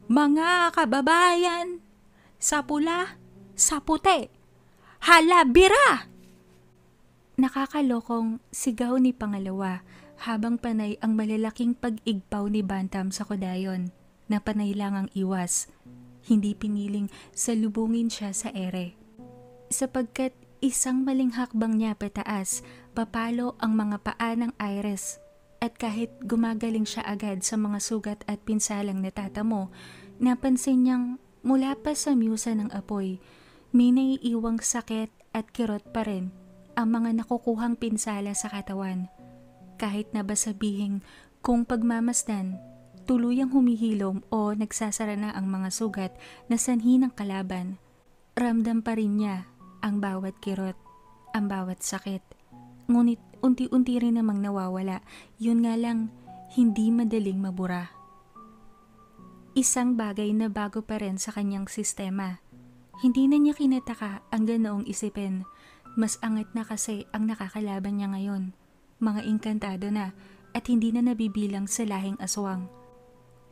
Mga kababayan, sa pula, sa puti, halabira! Nakakalokong sigaw ni pangalawa habang panay ang malalaking pag-igpaw ni Bantam sa kodayon na panay lang ang iwas. Hindi piniling salubungin siya sa ere. Sapagkat isang maling hakbang niya pataas, papalo ang mga paa ng Iris. At kahit gumagaling siya agad sa mga sugat at pinsalang natatamo, napansin niyang mula pa sa myusa ng apoy, may naiiwang sakit at kirot pa rin ang mga nakukuhang pinsala sa katawan. Kahit na ba sabihing kung pagmamasdan, tuluyang humihilom o nagsasara na ang mga sugat na sanhi ng kalaban, ramdam pa rin niya ang bawat kirot, ang bawat sakit. Ngunit unti-unti rin namang nawawala, yun nga lang hindi madaling mabura. Isang bagay na bago pa rin sa kanyang sistema. Hindi na niya kinataka ang ganoong isipin. Mas angat na kasi ang nakakalaban niya ngayon. Mga engkantado na at hindi na nabibilang sa lahing aswang.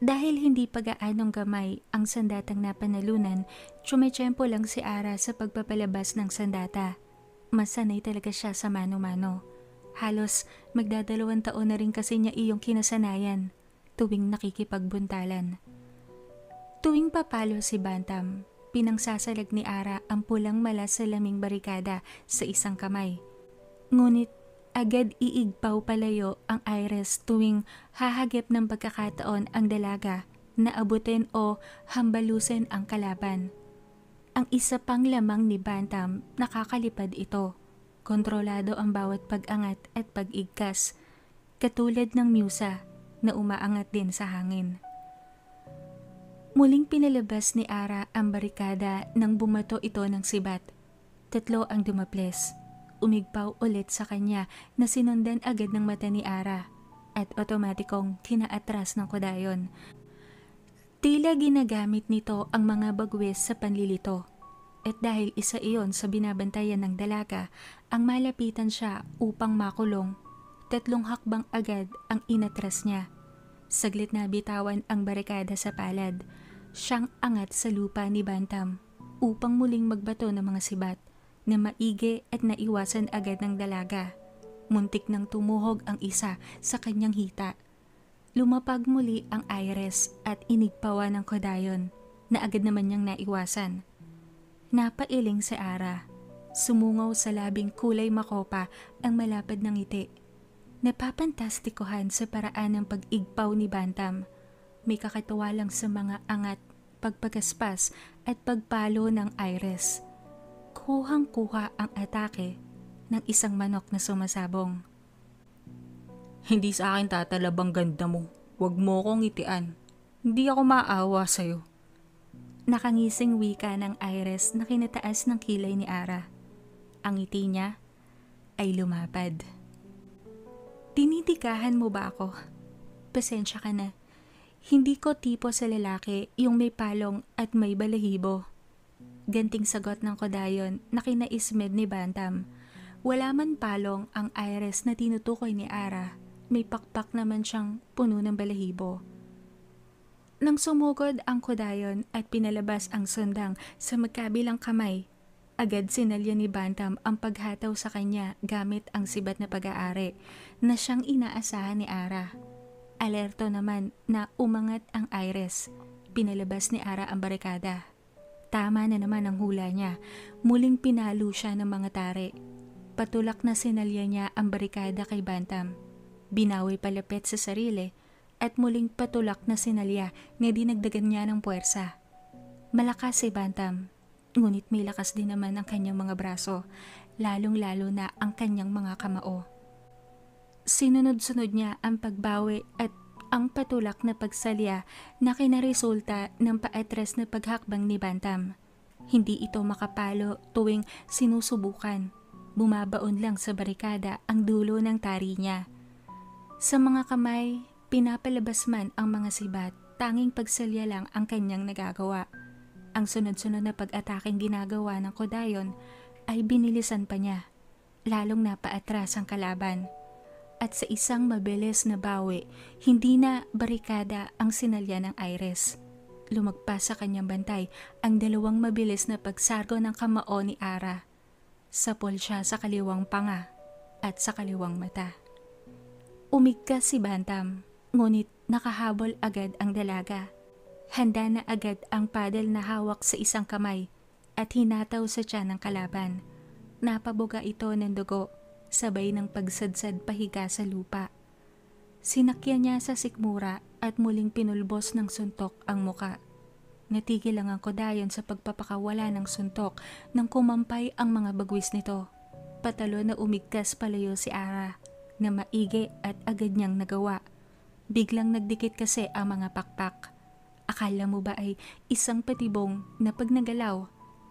Dahil hindi pag-aanong gamay ang sandatang napanalunan, tsumetsyempo lang si Ara sa pagpapalabas ng sandata. Mas sanay talaga siya sa mano-mano. Halos magdadalawang taon na rin kasi niya iyong kinasanayan tuwing nakikipagbuntalan. Tuwing papalo si Bantam, pinangsasalag ni Ara ang pulang mala sa laming barikada sa isang kamay. Ngunit agad iigpaw palayo ang Iris tuwing hahagip ng pagkakataon ang dalaga na abutin o hambalusin ang kalaban. Ang isa pang lamang ni Bantam, nakakalipad ito. Kontrolado ang bawat pag-angat at pag-igkas, katulad ng myusa na umaangat din sa hangin. Muling pinalabas ni Ara ang barikada nang bumato ito ng sibat. 3 ang dumaples. Umigpaw ulit sa kanya na sinundan agad ng mata ni Ara at otomatikong kinaatras ng kodayon. Tila ginagamit nito ang mga bagwes sa panlilito. At dahil isa iyon sa binabantayan ng dalaga, ang malapitan siya upang makulong. 3 hakbang agad ang inatras niya. Saglit na bitawan ang barikada sa palad. Siyang angat sa lupa ni Bantam upang muling magbato ng mga sibat na maigi at naiwasan agad ng dalaga. Muntik nang tumuhog ang isa sa kanyang hita. Lumapag muli ang Iris at inigpawa ng kodayon na agad naman niyang naiwasan. Napailing si Ara. Sumungaw sa labing kulay makopa ang malapad ng ngiti. Napapantastikuhan sa paraan ng pag-igpaw ni Bantam. May kakatuwa lang sa mga angat, pagpagaspas at pagpalo ng Iris. Kuhang-kuha ang atake ng isang manok na sumasabong. Hindi sa akin tatalab ang ganda mo. Huwag mo akong itian. Hindi ako maawa sa'yo. Nakangising wika ng Iris na kinataas ng kilay ni Ara. Ang ngiti niya ay lumapad. Tinitikahan mo ba ako? Pasensya ka na. Hindi ko tipo sa lalaki yung may palong at may balahibo. Ganting sagot ng kodayon na kinaismed ni Bantam. Wala man palong ang Iris na tinutukoy ni Ara. May pakpak naman siyang puno ng balahibo. Nang sumugod ang kodayon at pinalabas ang sundang sa magkabilang kamay, agad sinalya ni Bantam ang paghataw sa kanya gamit ang sibat na pag-aari na siyang inaasahan ni Ara. Alerto naman na umangat ang Iris. Pinalabas ni Ara ang barikada. Tama na naman ang hula niya. Muling pinalo siya ng mga tari. Patulak na sinalya niya ang barikada kay Bantam. Binawi palapit sa sarili at muling patulak na sinalya na dinagdagan niya ng puwersa. Malakas si Bantam, ngunit may lakas din naman ang kanyang mga braso, lalong-lalo na ang kanyang mga kamao. Sinunod-sunod niya ang pagbawi at ang patulak na pagsalya na kinaresulta ng paatras na paghakbang ni Bantam. Hindi ito makapalo tuwing sinusubukan. Bumabaon lang sa barikada ang dulo ng tari niya. Sa mga kamay, pinapalabas man ang mga sibat, tanging pagsalya lang ang kanyang nagagawa. Ang sunod-sunod na pag-ataking ginagawa ng kodayon ay binilisan pa niya. Lalong napaatras ang kalaban. At sa isang mabilis na bawi, hindi na barikada ang sinalya ng Iris. lumagpas sa kanyang bantay ang dalawang mabilis na pagsargo ng kamao ni Ara. Sapol siya sa kaliwang panga at sa kaliwang mata. Umigkas si Bantam, ngunit nakahabol agad ang dalaga. Handa na agad ang paddle na hawak sa isang kamay at hinataw sa tiyan ng kalaban. Napabuga ito ng dugo, sabay ng pagsadsad pahiga sa lupa. Sinakyan niya sa sikmura at muling pinulbos ng suntok ang muka. Natigil lang ang kodayon sa pagpapakawala ng suntok nang kumampay ang mga bagwis nito. Patalo na umigkas palayo si Ara na maigi at agad niyang nagawa. Biglang nagdikit kasi ang mga pakpak. Akala mo ba ay isang patibong na pag nagalaw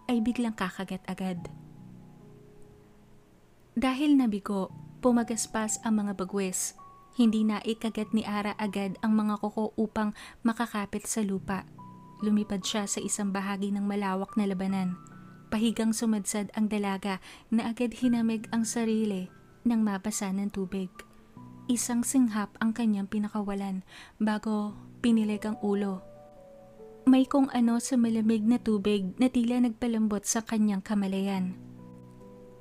ay biglang kakagat agad? Dahil nabigo, pumagaspas ang mga bagwes. Hindi na ikagat ni Ara agad ang mga kuko upang makakapit sa lupa. Lumipad siya sa isang bahagi ng malawak na labanan. Pahigang sumadsad ang dalaga na agad hinamig ang sarili nang mabasa ng tubig. Isang singhap ang kanyang pinakawalan bago pinilig ang ulo. May kung ano sa malamig na tubig na tila nagpalambot sa kanyang kamalayan.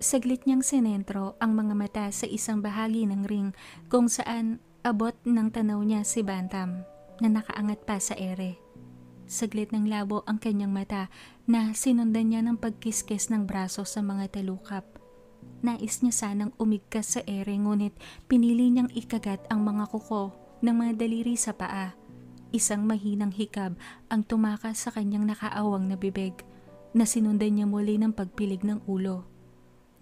Saglit niyang sinentro ang mga mata sa isang bahagi ng ring kung saan abot ng tanaw niya si Bantam na nakaangat pa sa ere. Saglit ng labo ang kanyang mata na sinundan niya ng pagkiskis ng braso sa mga talukap. Nais niya sanang umigkas sa ere ngunit pinili niyang ikagat ang mga kuko ng mga daliri sa paa. Isang mahinang hikab ang tumakas sa kanyang nakaawang na bibig na sinundan niya muli ng pagpilig ng ulo.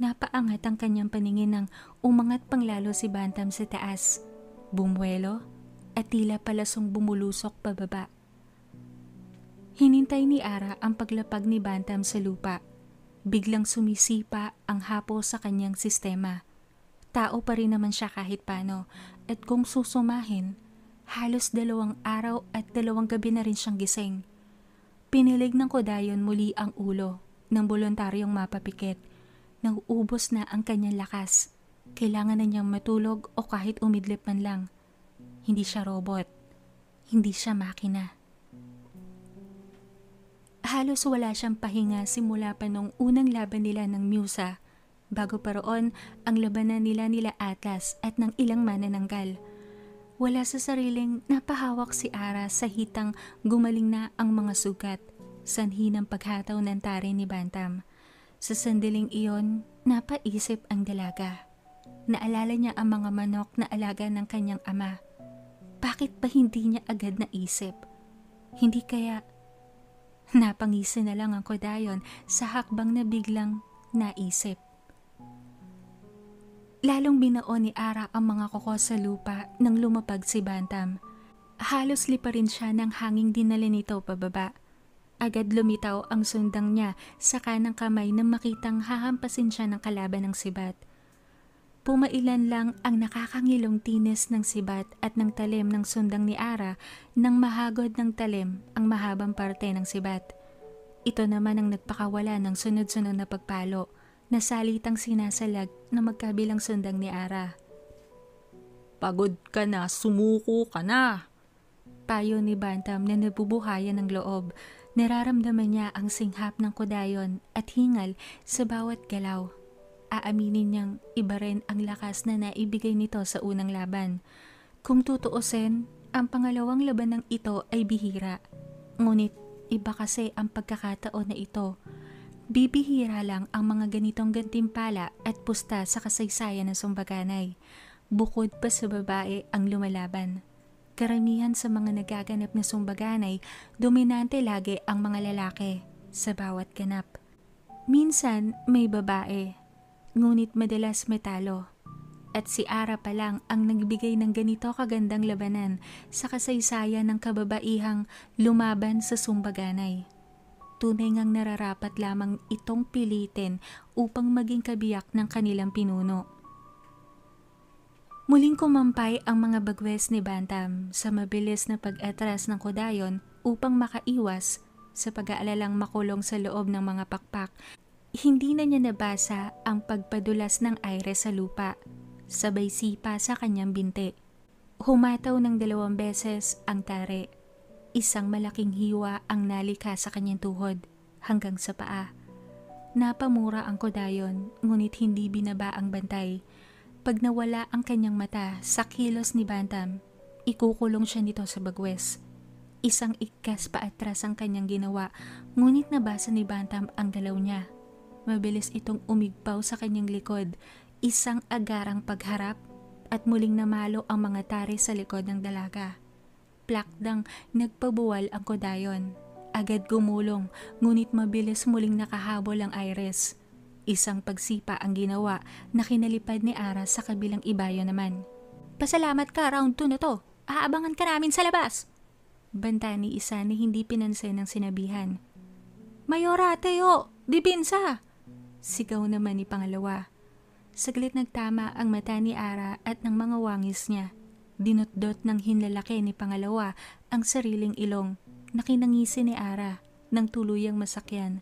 Napaangat ang kanyang paningin nang umangat panglalo si Bantam sa taas, bumuelo at tila palasong bumulusok pababa. Hinintay ni Ara ang paglapag ni Bantam sa lupa. Biglang sumisipa ang hapo sa kanyang sistema. Tao pa rin naman siya kahit paano at kung susumahin, halos 2 araw at 2 gabi na rin siyang gising. Pinilig ng kodayon muli ang ulo ng voluntaryong mapapikit. Nauubos na ang kanyang lakas. Kailangan na niyang matulog o kahit umidlip man lang. Hindi siya robot. Hindi siya makina. Halos wala siyang pahinga simula pa nung unang laban nila ng Musa. Bago pa roon ang labanan nila Atlas at ng ilang manananggal. Wala sa sariling napahawak si Ara sa hitang gumaling na ang mga sugat. Sanhi ng paghataw ng tari ni Bantam. Sa sandaling iyon, napaisip ang dalaga. Naalala niya ang mga manok na alaga ng kanyang ama. Bakit ba hindi niya agad naisip? Hindi kaya napangisi na lang ang kodayon sa hakbang na biglang naisip. Lalong binaon ni Ara ang mga kuko sa lupa nang lumapag si Bantam. Halos lipa rin siya ng hanging dinala nito pababa. Agad lumitaw ang sundang niya sa kanang kamay nang makitang hahampasin siya ng kalaban ng sibat. Pumailan lang ang nakakangilong tinis ng sibat at ng talim ng sundang ni Ara nang mahagod ng talim ang mahabang parte ng sibat. Ito naman ang nagpakawala ng sunod-sunod na pagpalo na salitang sinasalag na magkabilang sundang ni Ara. Pagod ka na, sumuko ka na. Payo ni Bantam na nabubuhayan ng loob. Nararamdaman niya ang singhap ng kodayon at hingal sa bawat galaw. Aaminin niyang iba rin ang lakas na naibigay nito sa unang laban. Kung tutuusin, ang pangalawang laban ng ito ay bihira. Ngunit iba kasi ang pagkakataon na ito. Bibihira lang ang mga ganitong gantimpala at pusta sa kasaysayan ng sumbaganay. Bukod pa sa babae ang lumalaban. Karamihan sa mga nagaganap na sumbaganay, dominante lagi ang mga lalaki sa bawat ganap. Minsan may babae, ngunit madalas may talo. At si Ara pa lang ang nagbigay ng ganito kagandang labanan sa kasaysayan ng kababaihang lumaban sa sumbaganay. Tunay ngang nararapat lamang itong pilitin upang maging kabiyak ng kanilang pinuno. Muling kumampay ang mga bagwes ni Bantam sa mabilis na pag-atras ng kodayon upang makaiwas sa pag-aalalang makulong sa loob ng mga pakpak. Hindi na niya nabasa ang pagpadulas ng aire sa lupa, sabay sipa sa kanyang binti. Humataw ng 2 beses ang tare. Isang malaking hiwa ang nalika sa kanyang tuhod hanggang sa paa. Napamura ang kodayon ngunit hindi binaba ang bantay. Pag nawala ang kanyang mata sa kilos ni Bantam, ikukulong siya nito sa bagwes. Isang ikas paatras ang kanyang ginawa ngunit nabasa ni Bantam ang galaw niya. Mabilis itong umigpaw sa kanyang likod, isang agarang pagharap at muling namalo ang mga tari sa likod ng dalaga. Plakdang nagpabuwal ang kodayon. Agad gumulong, ngunit mabilis muling nakahabol ang Iris. Isang pagsipa ang ginawa na kinalipad ni Ara sa kabilang ibayo naman. "Pasalamat ka, round 2 na to. Aabangan ka namin sa labas." Banta ni isa na hindi pinansin ng sinabihan. "Mayora, Teo! Dibinsa!" Sigaw naman ni pangalawa. Saglit nagtama ang mata ni Ara at ng mga wangis niya. Dinotdot ng hinlalaki ni pangalawa ang sariling ilong na kinangisi ni Ara ng tuluyang masakyan.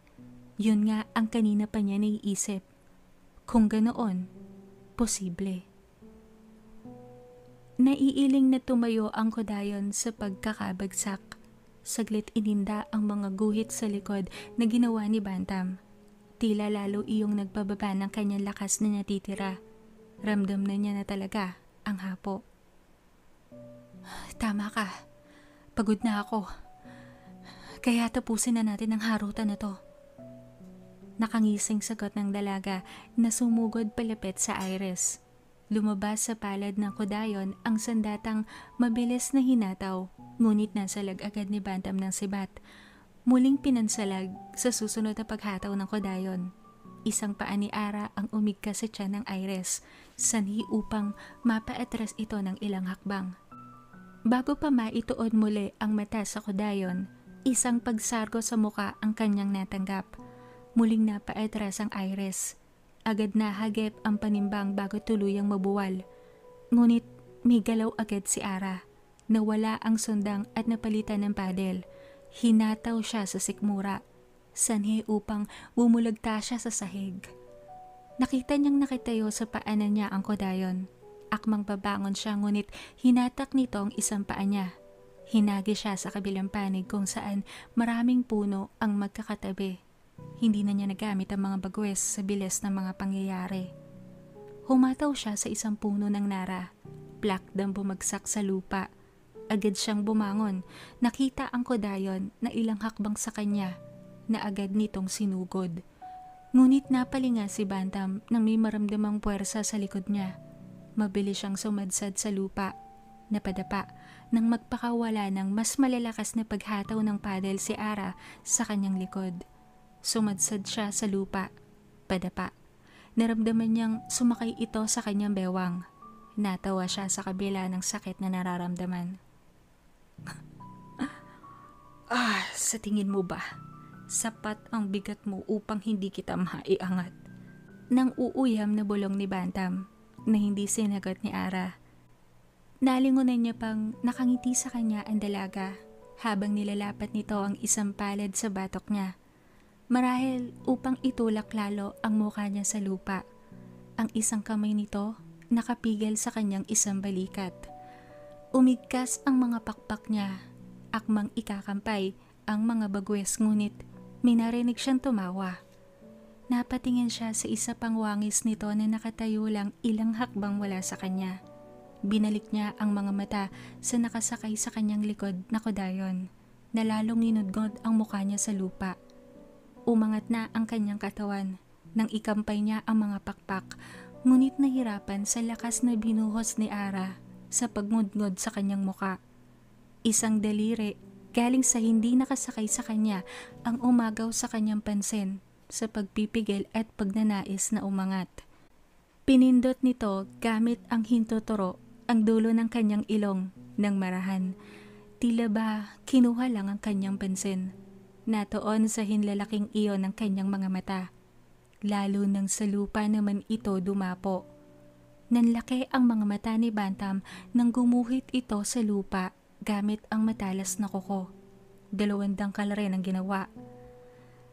Yun nga ang kanina pa niya naiisip. Kung ganoon, posible. Naiiling na tumayo ang kodayon sa pagkakabagsak. Saglit ininda ang mga guhit sa likod na ginawa ni Bantam. Tila lalo iyong nagpababa ng kanyang lakas na natitira. Ramdam na niya na talaga ang hapo. "Tama ka. Pagod na ako. Kaya tapusin na natin ang harutan na to." Nakangising sagot ng dalaga na sumugod palapit sa Iris. Lumabas sa palad ng kodayon ang sandatang mabilis na hinataw, ngunit nasalag agad ni Bantam ng sibat. Muling pinansalag sa susunod na paghataw ng kodayon. Isang paa ni Ara ang umigkas sa tiyan ng Iris, sanhi upang mapaatras ito ng ilang hakbang. Bago pa maituon muli ang mata sa kodayon, isang pagsargo sa muka ang kanyang natanggap. Muling napaatras ang Iris. Agad nahagip ang panimbang bago tuluyang mabuwal. Ngunit may galaw agad si Ara. Nawala ang sundang at napalitan ng padel. Hinataw siya sa sikmura, sanhi upang bumulagta siya sa sahig. Nakita niyang nakitayo sa paanan niya ang kodayon. Akmang babangon siya ngunit hinatak nito ang isang paa niya. Hinagi siya sa kabilang panig kung saan maraming puno ang magkakatabi. Hindi na niya nagamit ang mga bagwes sa bilis ng mga pangyayari. Humataw siya sa isang puno ng nara. Plakdang bumagsak sa lupa. Agad siyang bumangon. Nakita ang kodayon na ilang hakbang sa kanya na agad nitong sinugod. Ngunit napalinga si Bantam nang may maramdamang puwersa sa likod niya. Mabilis siyang sumadsad sa lupa. Napadapa nang magpakawala ng mas malalakas na paghataw ng padel si Ara sa kanyang likod. Sumadsad siya sa lupa. Padapa. Naramdaman niyang sumakay ito sa kanyang bewang. Natawa siya sa kabila ng sakit na nararamdaman. Sa tingin mo ba, sapat ang bigat mo upang hindi kita maiangat?" Nang uuyam na bulong ni Bantam na hindi sinagot ni Ara. Nalingunan niya pang nakangiti sa kanya ang dalaga habang nilalapat nito ang isang palad sa batok niya. Marahil upang itulak lalo ang mukha niya sa lupa. Ang isang kamay nito nakapigil sa kanyang isang balikat. Umigkas ang mga pakpak niya. Akmang ikakampay ang mga bagwes ngunit may narinig siyang tumawa. Napatingin siya sa isa pang wangis nito na nakatayo lang ilang hakbang wala sa kanya. Binalik niya ang mga mata sa nakasakay sa kanyang likod na kodayon na lalong ninudgod ang mukha niya sa lupa. Umangat na ang kanyang katawan nang ikampay niya ang mga pakpak, ngunit nahirapan sa lakas na binuhos ni Ara sa pagngudngod sa kanyang muka. Isang daliri galing sa hindi nakasakay sa kanya ang umagaw sa kanyang pansin sa pagpipigil at pagnanais na umangat. Pinindot nito gamit ang hintuturo ang dulo ng kanyang ilong ng marahan. Tila ba kinuha lang ang kanyang pansin. Natoon sa hinlalaking iyon ng kanyang mga mata. Lalo nang sa lupa naman ito dumapo. Nanlaki ang mga mata ni Bantam nang gumuhit ito sa lupa gamit ang matalas na kuko. Dalawandang rin ang ginawa.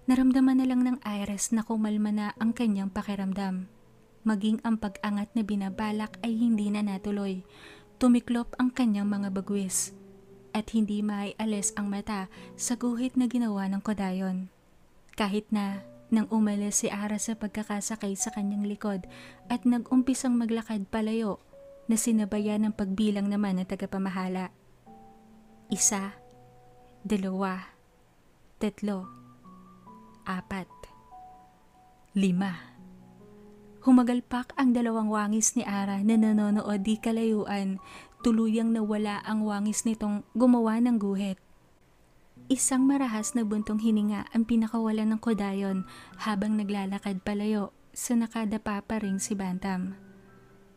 Naramdaman na lang ng Iris na kumalma na ang kanyang pakiramdam. Maging ang pag-angat na binabalak ay hindi na natuloy. Tumiklop ang kanyang mga bagwis. at hindi maialis ang mata sa guhit na ginawa ng kodayon. Kahit na nang umalis si Ara sa pagkakasakay sa kanyang likod at nag-umpisang maglakad palayo na sinabayan ng pagbilang naman ng tagapamahala. 1, 2, 3, 4, 5. Humagalpak ang dalawang wangis ni Ara na nanonood di kalayuan, tuluyang nawala ang wangis nitong gumawa ng guhit. Isang marahas na buntong hininga ang pinakawalan ng kodayon habang naglalakad palayo sa nakadapa pa ring si Bantam.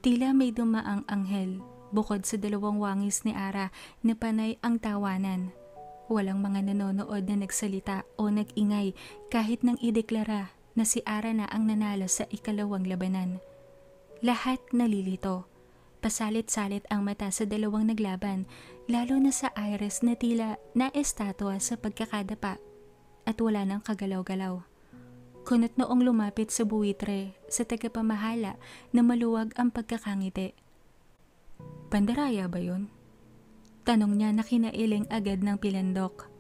Tila may dumaang anghel bukod sa dalawang wangis ni Ara na panay ang tawanan. Walang mga nanonood na nagsalita o nag-ingay kahit nang ideklara na si Ara na ang nanalo sa ikalawang labanan. Lahat nalilito. Pasalit-salit ang mata sa dalawang naglaban, lalo na sa Iris na tila na-estatwa sa pagkakadapa at wala nang kagalaw-galaw. Kunot noong lumapit sa buwitre sa tagapamahala na maluwag ang pagkakangiti. Pandaraya ba yun? Tanong niya na kinailing agad ng Pilandok.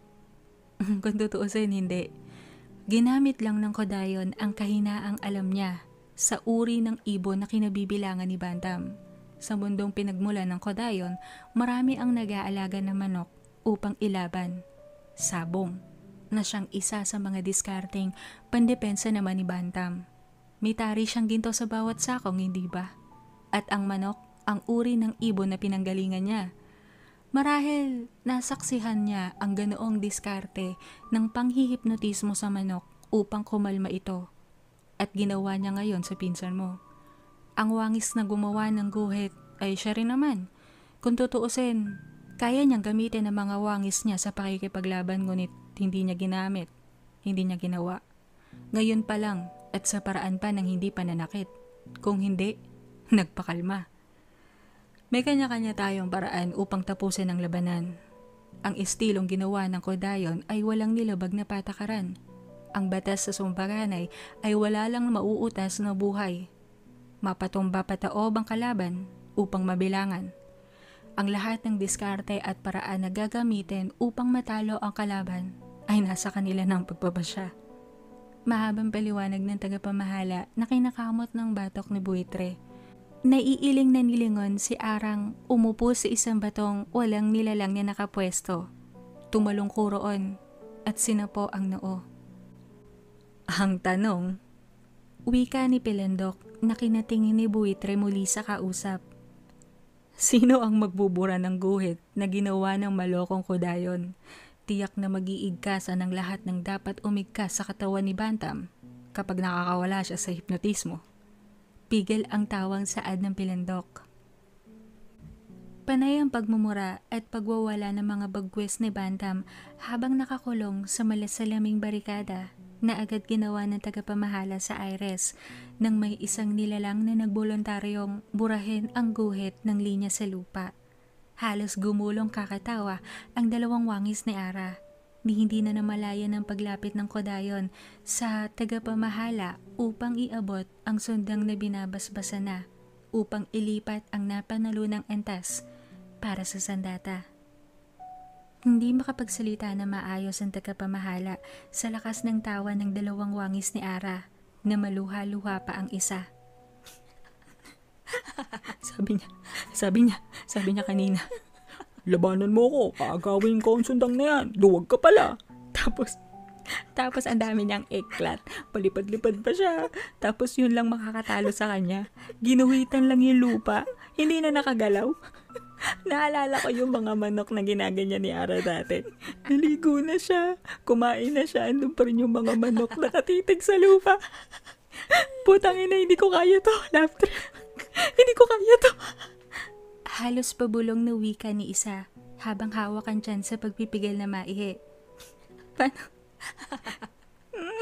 Kung tutuusin, hindi. Ginamit lang ng kodayon ang kahinaang alam niya sa uri ng ibon na kinabibilangan ni Bantam. Sa mundong pinagmulan ng kodayon, marami ang nag-aalaga ng manok upang ilaban. Sabong, na siyang isa sa mga diskarteng pandepensa naman ni Bantam. May tari siyang ginto sa bawat sakong, hindi ba? At ang manok, ang uri ng ibon na pinanggalingan niya. Marahil nasaksihan niya ang ganoong diskarte ng panghihipnotismo sa manok upang kumalma ito. At ginawa niya ngayon sa pinsan mo. Ang wangis na gumawa ng guhit ay siya rin naman. Kung tutuusin, kaya niyang gamitin ang mga wangis niya sa pakikipaglaban ngunit hindi niya ginamit, hindi niya ginawa. Ngayon pa lang at sa paraan pa ng hindi pananakit. Kung hindi, nagpakalma. May kanya-kanya tayong paraan upang tapusin ang labanan. Ang estilong ginawa ng kodayon ay walang nilabag na patakaran. Ang batas sa sumbaganay ay wala lang mauutas na buhay. Mapatumba pataob ang kalaban upang mabilangan. Ang lahat ng diskarte at paraan na gagamitin upang matalo ang kalaban ay nasa kanila ng pagpapasya. Mahabang paliwanag ng tagapamahala na kinakamot ng batok ni buitre. Naiiling na nilingon si Arang umupo sa isang batong walang nilalang na nakapwesto. Tumalungko roon at sinapo ang noo. Ang tanong, wika ni Pilandok na kinatingin ni buitre muli sa kausap. Sino ang magbubura ng guhit na ginawa ng malokong kodayon? Tiyak na mag-iigkasan ng lahat ng dapat umigkas sa katawan ni Bantam kapag nakakawala siya sa hipnotismo. Pigil ang tawang saad ng Pilandok. Panay ang pagmumura at pagwawala ng mga bagwes ni Bantam habang nakakulong sa malasalaming barikada na agad ginawa ng tagapamahala sa Iris nang may isang nilalang na nagboluntaryong burahin ang guhit ng linya sa lupa. Halos gumulong kakatawa ang dalawang wangis ni Ara ni hindi na namalayan ng paglapit ng kodayon sa tagapamahala upang iabot ang sundang na binabasbasa na upang ilipat ang napanalunang entas para sa sandata. Hindi makapagsalita na maayos ang tagapamahala sa lakas ng tawa ng dalawang wangis ni Ara na maluha-luha pa ang isa. Sabi niya kanina, labanan mo ko, aagawin ko ang sundang na yan, duwag ka pala. Tapos ang dami niyang eklat, palipad-lipad pa siya, tapos yun lang makakatalo sa kanya. Ginuhitan lang yung lupa, hindi na nakagalaw. Naalala ko yung mga manok na ginaganyan ni Ara dati. Naligo na siya, kumain na siya, andun pa rin yung mga manok nakatitig sa lupa. Putang ina, hindi ko kaya to. Laughter. Hindi ko kaya to. Halos pabulong na wika ni isa habang hawakan dyan sa pagpipigil na maihi.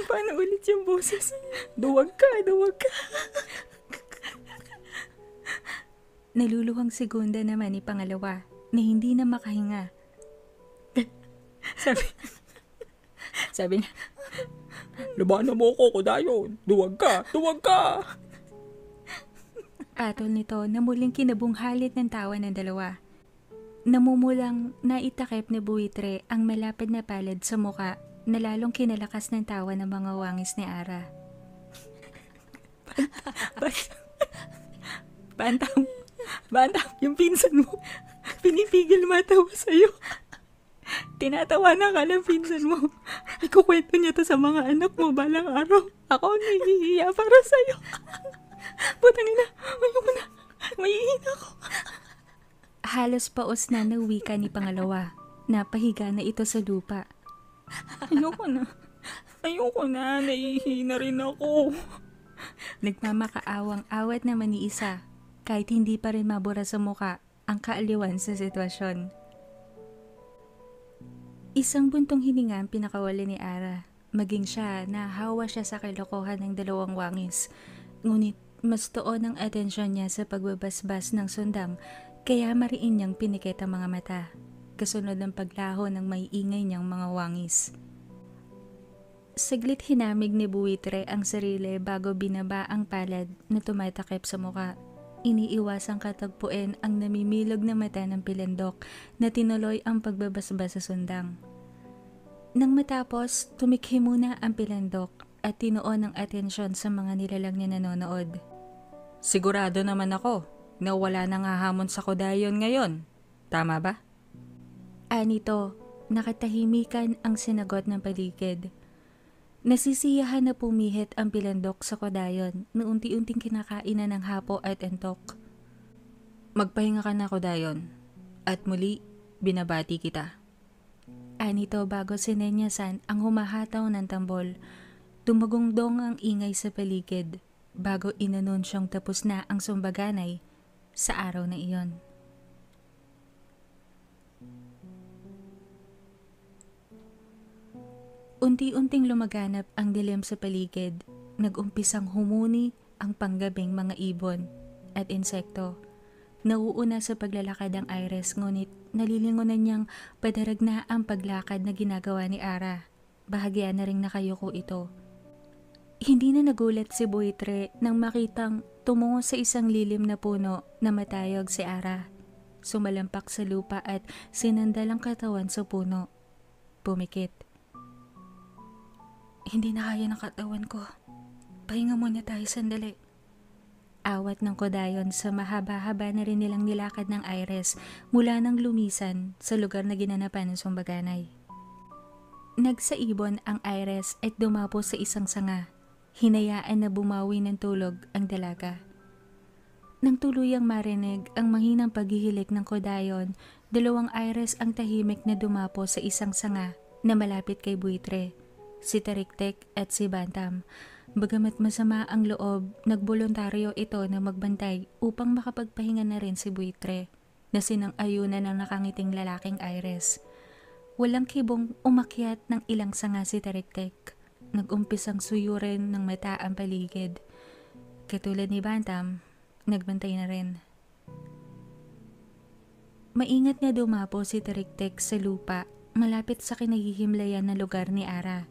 Paano ulit yung boses? Duwag ka. Naluluhang segunda naman ni pangalawa na hindi na makahinga. Sabi niya, labanan mo ko, kodayon. Duwag ka. Atol nito na muling kinabunghalit ng tawa ng dalawa. Namumulang naitakip ni buwitre ang malapad na palad sa muka na lalong kinalakas ng tawa ng mga wangis ni Ara. Bantam, Bantam, yung pinsan mo, pinipigil matawa sa'yo. Tinatawanan ka ng pinsan mo. Ikukwento niya to sa mga anak mo balang araw. Ako ang nahihiya para sa'yo. Putang ina, ayoko na. Mahihina ako. Halos paos na wika ni pangalawa. Napahiga na ito sa lupa. Ayoko na. Nahihina rin ako. Nagmamakaawang awat naman ni isa, kahit hindi pa rin mabura sa muka ang kaaliwan sa sitwasyon. Isang buntong hininga ang pinakawala ni Ara. Maging siya, nahawa siya sa kalokohan ng dalawang wangis. Ngunit mas tuon ang atensyon niya sa pagbabasbas ng sundang, kaya mariin niyang pinikit ang mga mata, kasunod ng paglaho ng may ingay niyang mga wangis. Saglit hinamig ni buwitre ang sarili bago binaba ang palad na tumatakip sa muka. Iniiwasang katagpuin ang namimilog na mata ng pilandok na tinuloy ang pagbabasbas sa sundang. Nang matapos, tumikhi muna ang pilandok at tinuon ang atensyon sa mga nilalang niya nanonood. Sigurado naman ako na wala nang hahamon sa kodayon ngayon. Tama ba? Anito, nakatahimikan ang sinagot ng paligid. Nasisiyahan na pumihit ang pilandok sa kodayon na unti-unting kinakainan ng hapo at entok. Magpahinga ka na, kodayon. At muli, binabati kita. Anito bago sinenyasan ang humahataw ng tambol. Dumagungdong ang ingay sa paligid bago inanunsyong tapos na ang sumbaganay sa araw na iyon. Unti-unting lumaganap ang dilim sa paligid. Nag-umpisang humuni ang panggabing mga ibon at insekto. Nauuna sa paglalakad ang Iris, ngunit nalilingunan niyang padarag na ang paglakad na ginagawa ni Ara. Bahagya na ring nakayuko ito. Hindi na nagulat si buwitre nang makitang tumungo sa isang lilim na puno na matayog si Ara. Sumalampak sa lupa at sinandal ang katawan sa puno. Pumikit. Hindi na kaya ng katawan ko. Pahinga muna tayo sandali. Awat ng kodayon sa mahaba-haba na rin nilang nilakad ng Iris mula nang lumisan sa lugar na ginanapan ng sumbaganay. Nagsaibon ang Iris at dumapo sa isang sanga. Hinayaan na bumawi ng tulog ang dalaga. Nang tuluyang marinig ang mahinang paghihilik ng kodayon, dalawang Iris ang tahimik na dumapo sa isang sanga na malapit kay buwitre, si Tariktek at si Bantam. Bagamat masama ang loob, nagboluntaryo ito na magbantay upang makapagpahinga na rin si buwitre na sinang-ayunan ng nakangiting lalaking Iris. Walang kibong umakyat ng ilang sanga si Tariktek. Nag-umpisang suyurin ng mata ang paligid. Katulad ni Bantam, nagbantay na rin. Maingat na dumapo si Tariktek sa lupa malapit sa kinahihimlayan na lugar ni Ara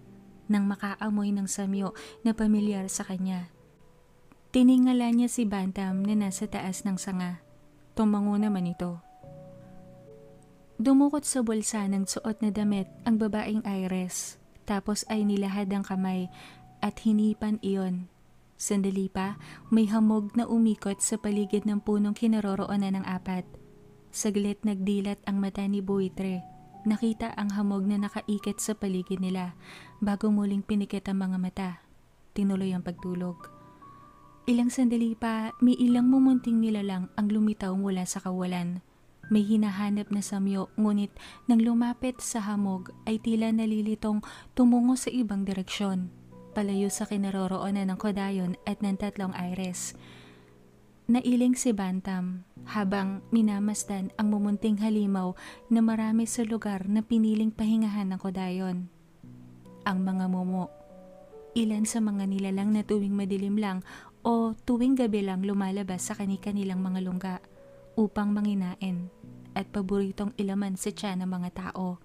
nang makaamoy ng samyo na pamilyar sa kanya. Tiningala niya si Bantam na nasa taas ng sanga. Tumango naman ito. Dumukot sa bulsa ng suot na damit ang babaeng Iris, tapos ay nilahad ang kamay at hinipan iyon. Sandali pa, may hamog na umikot sa paligid ng punong kinaroroonan ng apat. Saglit nagdilat ang mata ni buwitre. Nakita ang hamog na nakaikit sa paligid nila bago muling pinikit ang mga mata. Tinuloy ang pagtulog. Ilang sandali pa, may ilang mumunting nilalang ang lumitaw mula sa kawalan. May hinahanap na samyo, ngunit nang lumapit sa hamog ay tila nalilitong tumungo sa ibang direksyon, palayo sa kinaroroonan ng kodayon at ng tatlong Iris. Nailing si Bantam habang minamasdan ang mumunting halimaw na marami sa lugar na piniling pahingahan ng kodayon. Ang mga mumo. Ilan sa mga nilalang na tuwing madilim lang o tuwing gabi lang lumalabas sa kani-kanilang mga lungga upang manginain at paboritong ilaman sa tiyan ng mga tao.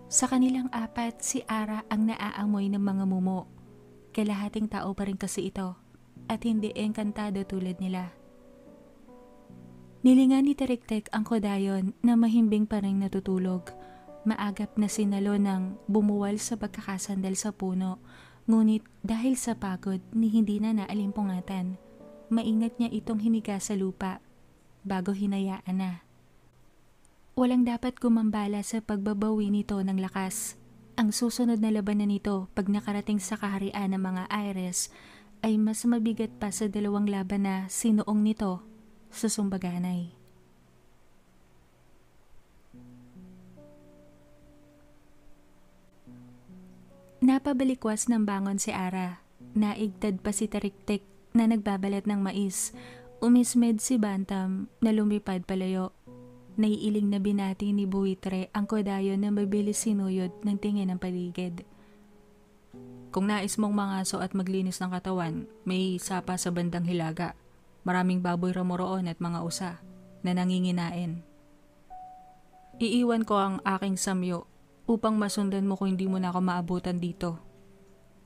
Sa kanilang apat, si Ara ang naaamoy ng mga mumo. Kalahating tao pa rin kasi ito at hindi engkantado tulad nila. Nilingan ni Teriktek ang kodayon na mahimbing pa rin natutulog. Maagap na sinalo ng bumuwal sa pagkakasandal sa puno, ngunit dahil sa pagod ni hindi na naalimpungatan, maingat niya itong hiniga sa lupa bago hinayaan na. Walang dapat gumambala sa pagbabawi nito ng lakas. Ang susunod na labanan nito pag nakarating sa kaharian ng mga Aires ay mas mabigat pa sa dalawang laban na sinuong nito sa Sumbaganay. Napabalikwas ng bangon si Ara. Naigtad pa si Teriktek na nagbabalat ng mais. Umismed si Bantam na lumipad palayo. Naiiling na binati ni Buitre ang kodayon na mabilis sinuyod ng tingin ng paligid. Kung nais mong mangaso at maglinis ng katawan, may sapa sa bandang hilaga. Maraming baboy ramoroon at mga usa na nanginginain. Iiwan ko ang aking samyo upang masundan mo kung hindi mo na ako maabutan dito.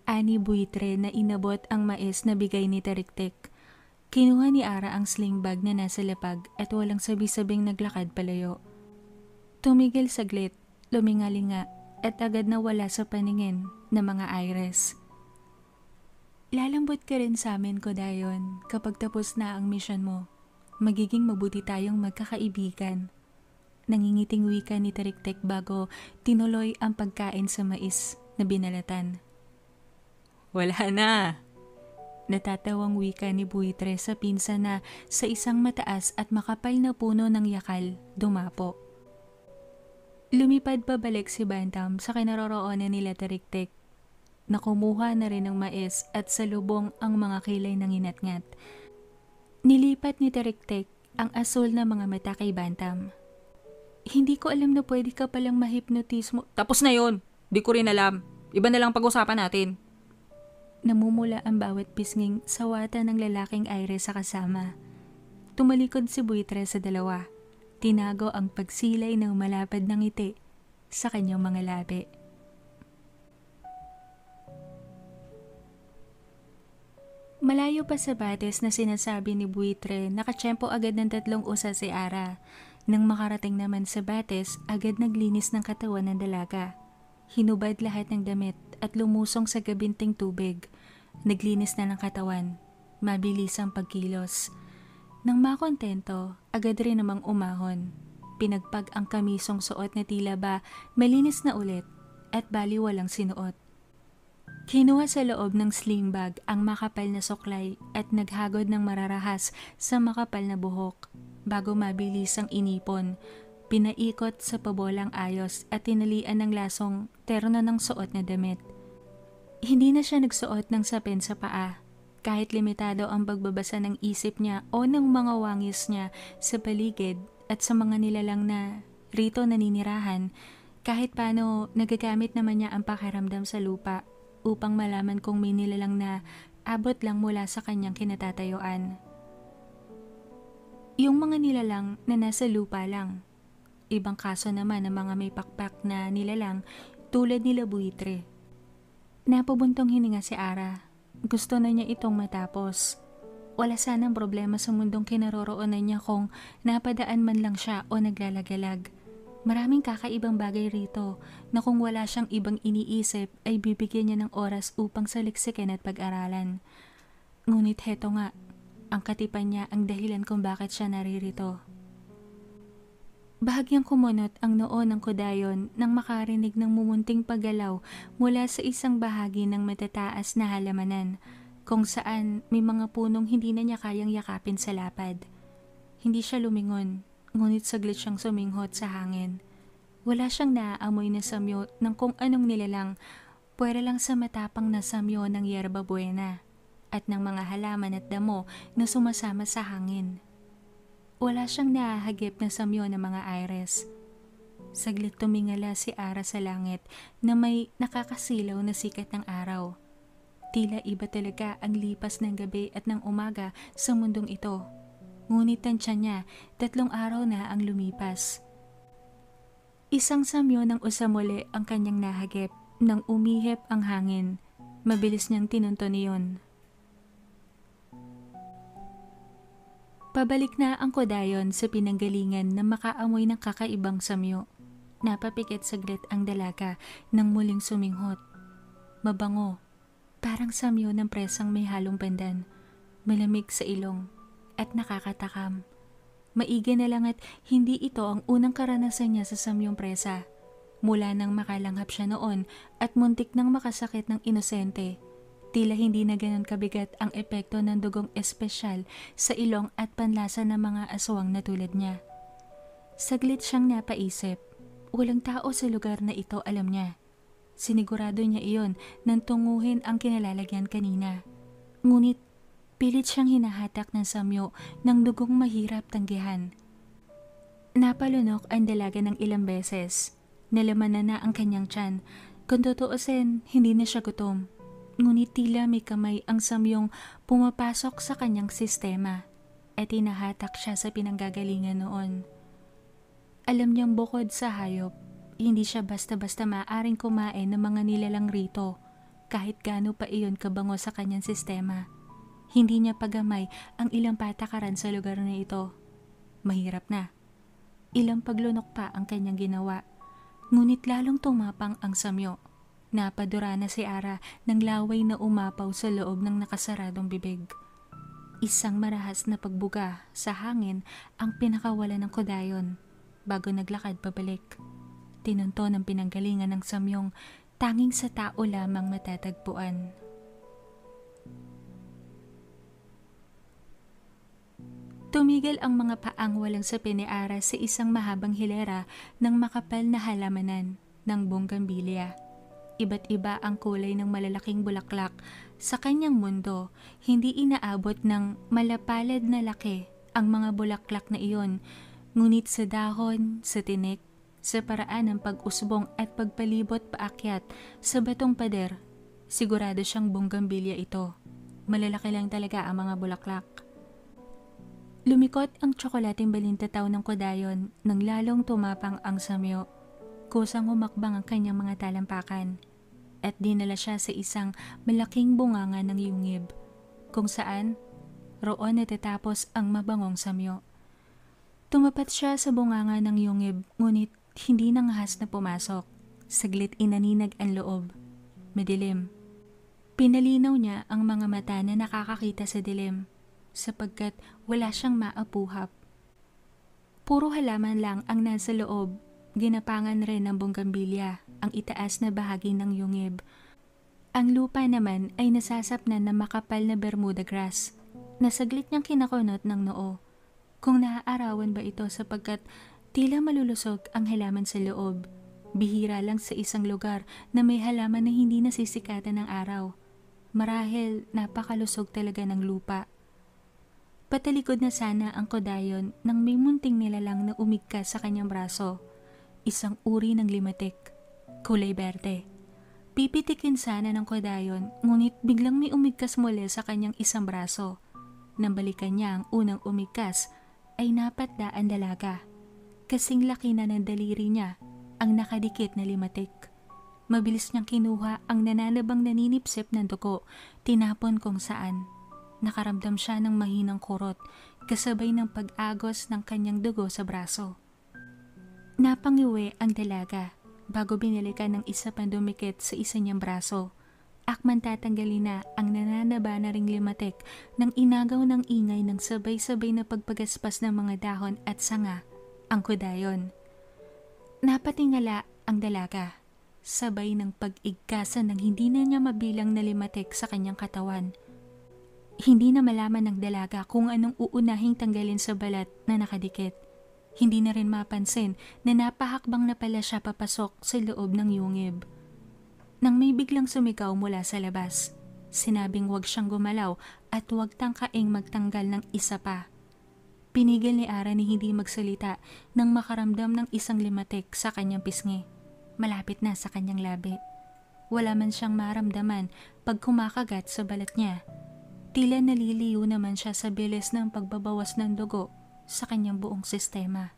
Ani Buitre na inabot ang mais na bigay ni Teriktek. Kinuha ni Ara ang sling bag na nasa lapag at walang sabi-sabing naglakad palayo. Tumigil saglit, lumingalinga at agad na wala sa paningin ng mga Aires. Lalambot ka rin sa amin, kodayon, kapag tapos na ang misyon mo. Magiging mabuti tayong magkakaibigan. Nangingiting wika ni Teriktek bago tinuloy ang pagkain sa mais na binalatan. Wala na! Natatawang wika ni Buitre sa pinsan na sa isang mataas at makapal na puno ng yakal dumapo. Lumipad pabalik si Bantam sa kinaroroonan nila Teriktek. Nakumuha na rin ng mais at salubong ang mga kilay ng inatngat. Nilipat ni Teriktek ang asul na mga mata kay Bantam. Hindi ko alam na pwede ka palang mahipnotismo. Tapos na yon. Di ko rin alam. Iba na lang pag-usapan natin. Namumula ang bawat pisnging sawata ng lalaking Aires sa kasama. Tumalikod si Buitre sa dalawa. Tinago ang pagsilay ng malapad ng ngiti sa kanyang mga labi. Malayo pa sa bates na sinasabi ni Buitre, nakatsyempo agad ng 3 usa si Ara. Nang makarating naman sa bates, agad naglinis ng katawan ng dalaga. Hinubad lahat ng damit at lumusong sa gabinting tubig. Naglinis na ng katawan. Mabilis ang pagkilos. Nang makontento, agad rin namang umahon. Pinagpag ang kamisong suot na tila ba malinis na ulit at bali walang sinuot. Kinuha sa loob ng sling bag ang makapal na suklay at naghagod ng mararahas sa makapal na buhok. Bago mabilis ang inipon, pinaikot sa pabolang ayos at tinalian ng lasong terno ng suot na damit. Hindi na siya nagsuot ng sapin sa paa. Kahit limitado ang pagbabasa ng isip niya o ng mga wangis niya sa paligid at sa mga nilalang na rito naninirahan, kahit paano nagagamit naman niya ang pakiramdam sa lupa upang malaman kung may nilalang na abot lang mula sa kanyang kinatatayuan. Yung mga nilalang na nasa lupa lang. Ibang kaso naman ng mga may pakpak na nilalang tulad nila Buitre. Napabuntong hininga si Ara. Gusto na niya itong matapos. Wala sanang problema sa mundong kinaroroonan niya kung napadaan man lang siya o naglalagalag. Maraming kakaibang bagay rito na kung wala siyang ibang iniisip ay bibigyan niya ng oras upang saliksikin at pag-aralan. Ngunit heto nga, ang katipan niya ang dahilan kung bakit siya naririto. Bahagyang kumunot ang noo ng kodayon nang makarinig ng mumunting paggalaw mula sa isang bahagi ng matataas na halamanan, kung saan may mga punong hindi na niya kayang yakapin sa lapad. Hindi siya lumingon, ngunit saglit siyang suminghot sa hangin. Wala siyang naaamoy na samyo ng kung anong nilalang, puwera lang sa matapang na samyo ng yerba buena at ng mga halaman at damo na sumasama sa hangin. Wala siyang nahahagip na samyo ng mga Aires. Saglit tumingala si Ara sa langit na may nakakasilaw na sikat ng araw. Tila iba talaga ang lipas ng gabi at ng umaga sa mundong ito. Ngunit tansya niya, 3 araw na ang lumipas. Isang samyo ng usamuli ang kanyang nahagip nang umihip ang hangin. Mabilis niyang tinunton iyon. Pabalik na ang kodayon sa pinanggalingan na makaamoy ng kakaibang samyo. Napapikit saglit ang dalaga nang muling suminghot. Mabango, parang samyo ng presang may halong pandan, malamig sa ilong at nakakatakam. Maigi na lang at hindi ito ang unang karanasan niya sa samyong presa. Mula nang makalanghap siya noon at muntik nang makasakit ng inosente, tila hindi na ganun kabigat ang epekto ng dugong espesyal sa ilong at panlasa ng mga aswang na tulad niya. Saglit siyang napaisip. Walang tao sa lugar na ito, alam niya. Sinigurado niya iyon nang tunguhin ang kinalalagyan kanina. Ngunit pilit siyang hinahatak ng samyo ng dugong mahirap tanggihan. Napalunok ang dalaga ng ilang beses. Nalaman na ang kanyang tiyan. Kung tutuusin, hindi na siya gutom. Ngunit tila may kamay ang samyong pumapasok sa kanyang sistema at hinahatak siya sa pinanggagalingan noon. Alam niyang bukod sa hayop, hindi siya basta-basta maaaring kumain ng mga nilalang rito kahit gaano pa iyon kabango sa kanyang sistema. Hindi niya pagamay ang ilang patakaran sa lugar na ito. Mahirap na. Ilang paglunok pa ang kanyang ginawa. Ngunit lalong tumapang ang samyo. Napadura na si Ara ng laway na umapaw sa loob ng nakasaradong bibig. Isang marahas na pagbuga sa hangin ang pinakawala ng kodayon bago naglakad pabalik. Tinunto ng pinanggalingan ng samyong tanging sa tao lamang matatagpuan. Tumigil ang mga paang walang sapi ni Ara sa isang mahabang hilera ng makapal na halamanan ng bonggambilya. Iba't iba ang kulay ng malalaking bulaklak sa kanyang mundo. Hindi inaabot ng malapalad na laki ang mga bulaklak na iyon, ngunit sa dahon, sa tinik, sa paraan ng pag-usbong at pagpalibot paakyat sa batong pader, sigurado siyang bonggambilya ito. Malalaki lang talaga ang mga bulaklak. Lumikot ang tsokolating balintataw ng kodayon nang lalong tumapang ang samyo. Kusang humakbang ang kanyang mga talampakan at dinala siya sa isang malaking bunganga ng yungib kung saan roon natatapos ang mabangong samyo. Tumapat siya sa bunganga ng yungib ngunit hindi nangahas na pumasok. Saglit inaninag ang loob. Madilim. Pinalinaw niya ang mga mata na nakakakita sa dilim sapagkat wala siyang maapuhap. Puro halaman lang ang nasa loob. Ginapangan rin ng bonggambilya ang itaas na bahagi ng yungib. Ang lupa naman ay nasasapnan ng makapal na Bermuda grass na saglit niyang kinakunot ng noo. Kung naaarawan ba ito sapagkat tila malulusog ang halaman sa loob. Bihira lang sa isang lugar na may halaman na hindi nasisikatan ng araw. Marahil napakalusog talaga ng lupa. Patalikod na sana ang kodayon nang may munting nilalang na umigkas sa kanyang braso. Isang uri ng limatik, kulay berde. Pipitikin sana ng kodayon, ngunit biglang may umigkas muli sa kanyang isang braso. Nang balikan niya ang unang umigkas, ay napatda ang dalaga. Kasing laki na ng daliri niya ang nakadikit na limatik. Mabilis niyang kinuha ang nananabang naninipsip ng dugo, tinapon kung saan. Nakaramdam siya ng mahinang kurot, kasabay ng pag-agos ng kanyang dugo sa braso. Napangiwi ang dalaga bago binalikan ng isa pang dumikit sa isa niyang braso. Akman tatanggalin na ang nananaba na ring limatik ng inagaw ng ingay ng sabay-sabay na pagpagaspas ng mga dahon at sanga ang kodayon. Napatingala ang dalaga, sabay ng pag-igkasan ng hindi na niya mabilang na limatik sa kanyang katawan. Hindi na malaman ng dalaga kung anong uunahing tanggalin sa balat na nakadikit. Hindi na rin mapansin na napahakbang na pala siya papasok sa loob ng yungib. Nang may biglang sumigaw mula sa labas, sinabing huwag siyang gumalaw at huwag tangkaing magtanggal ng isa pa. Pinigil ni Ara ni hindi magsalita nang makaramdam ng isang limatik sa kanyang pisngi. Malapit na sa kanyang labi. Wala man siyang maramdaman pag kumakagat sa balat niya. Tila naliliyo naman siya sa bilis ng pagbabawas ng dugo sa kanyang buong sistema.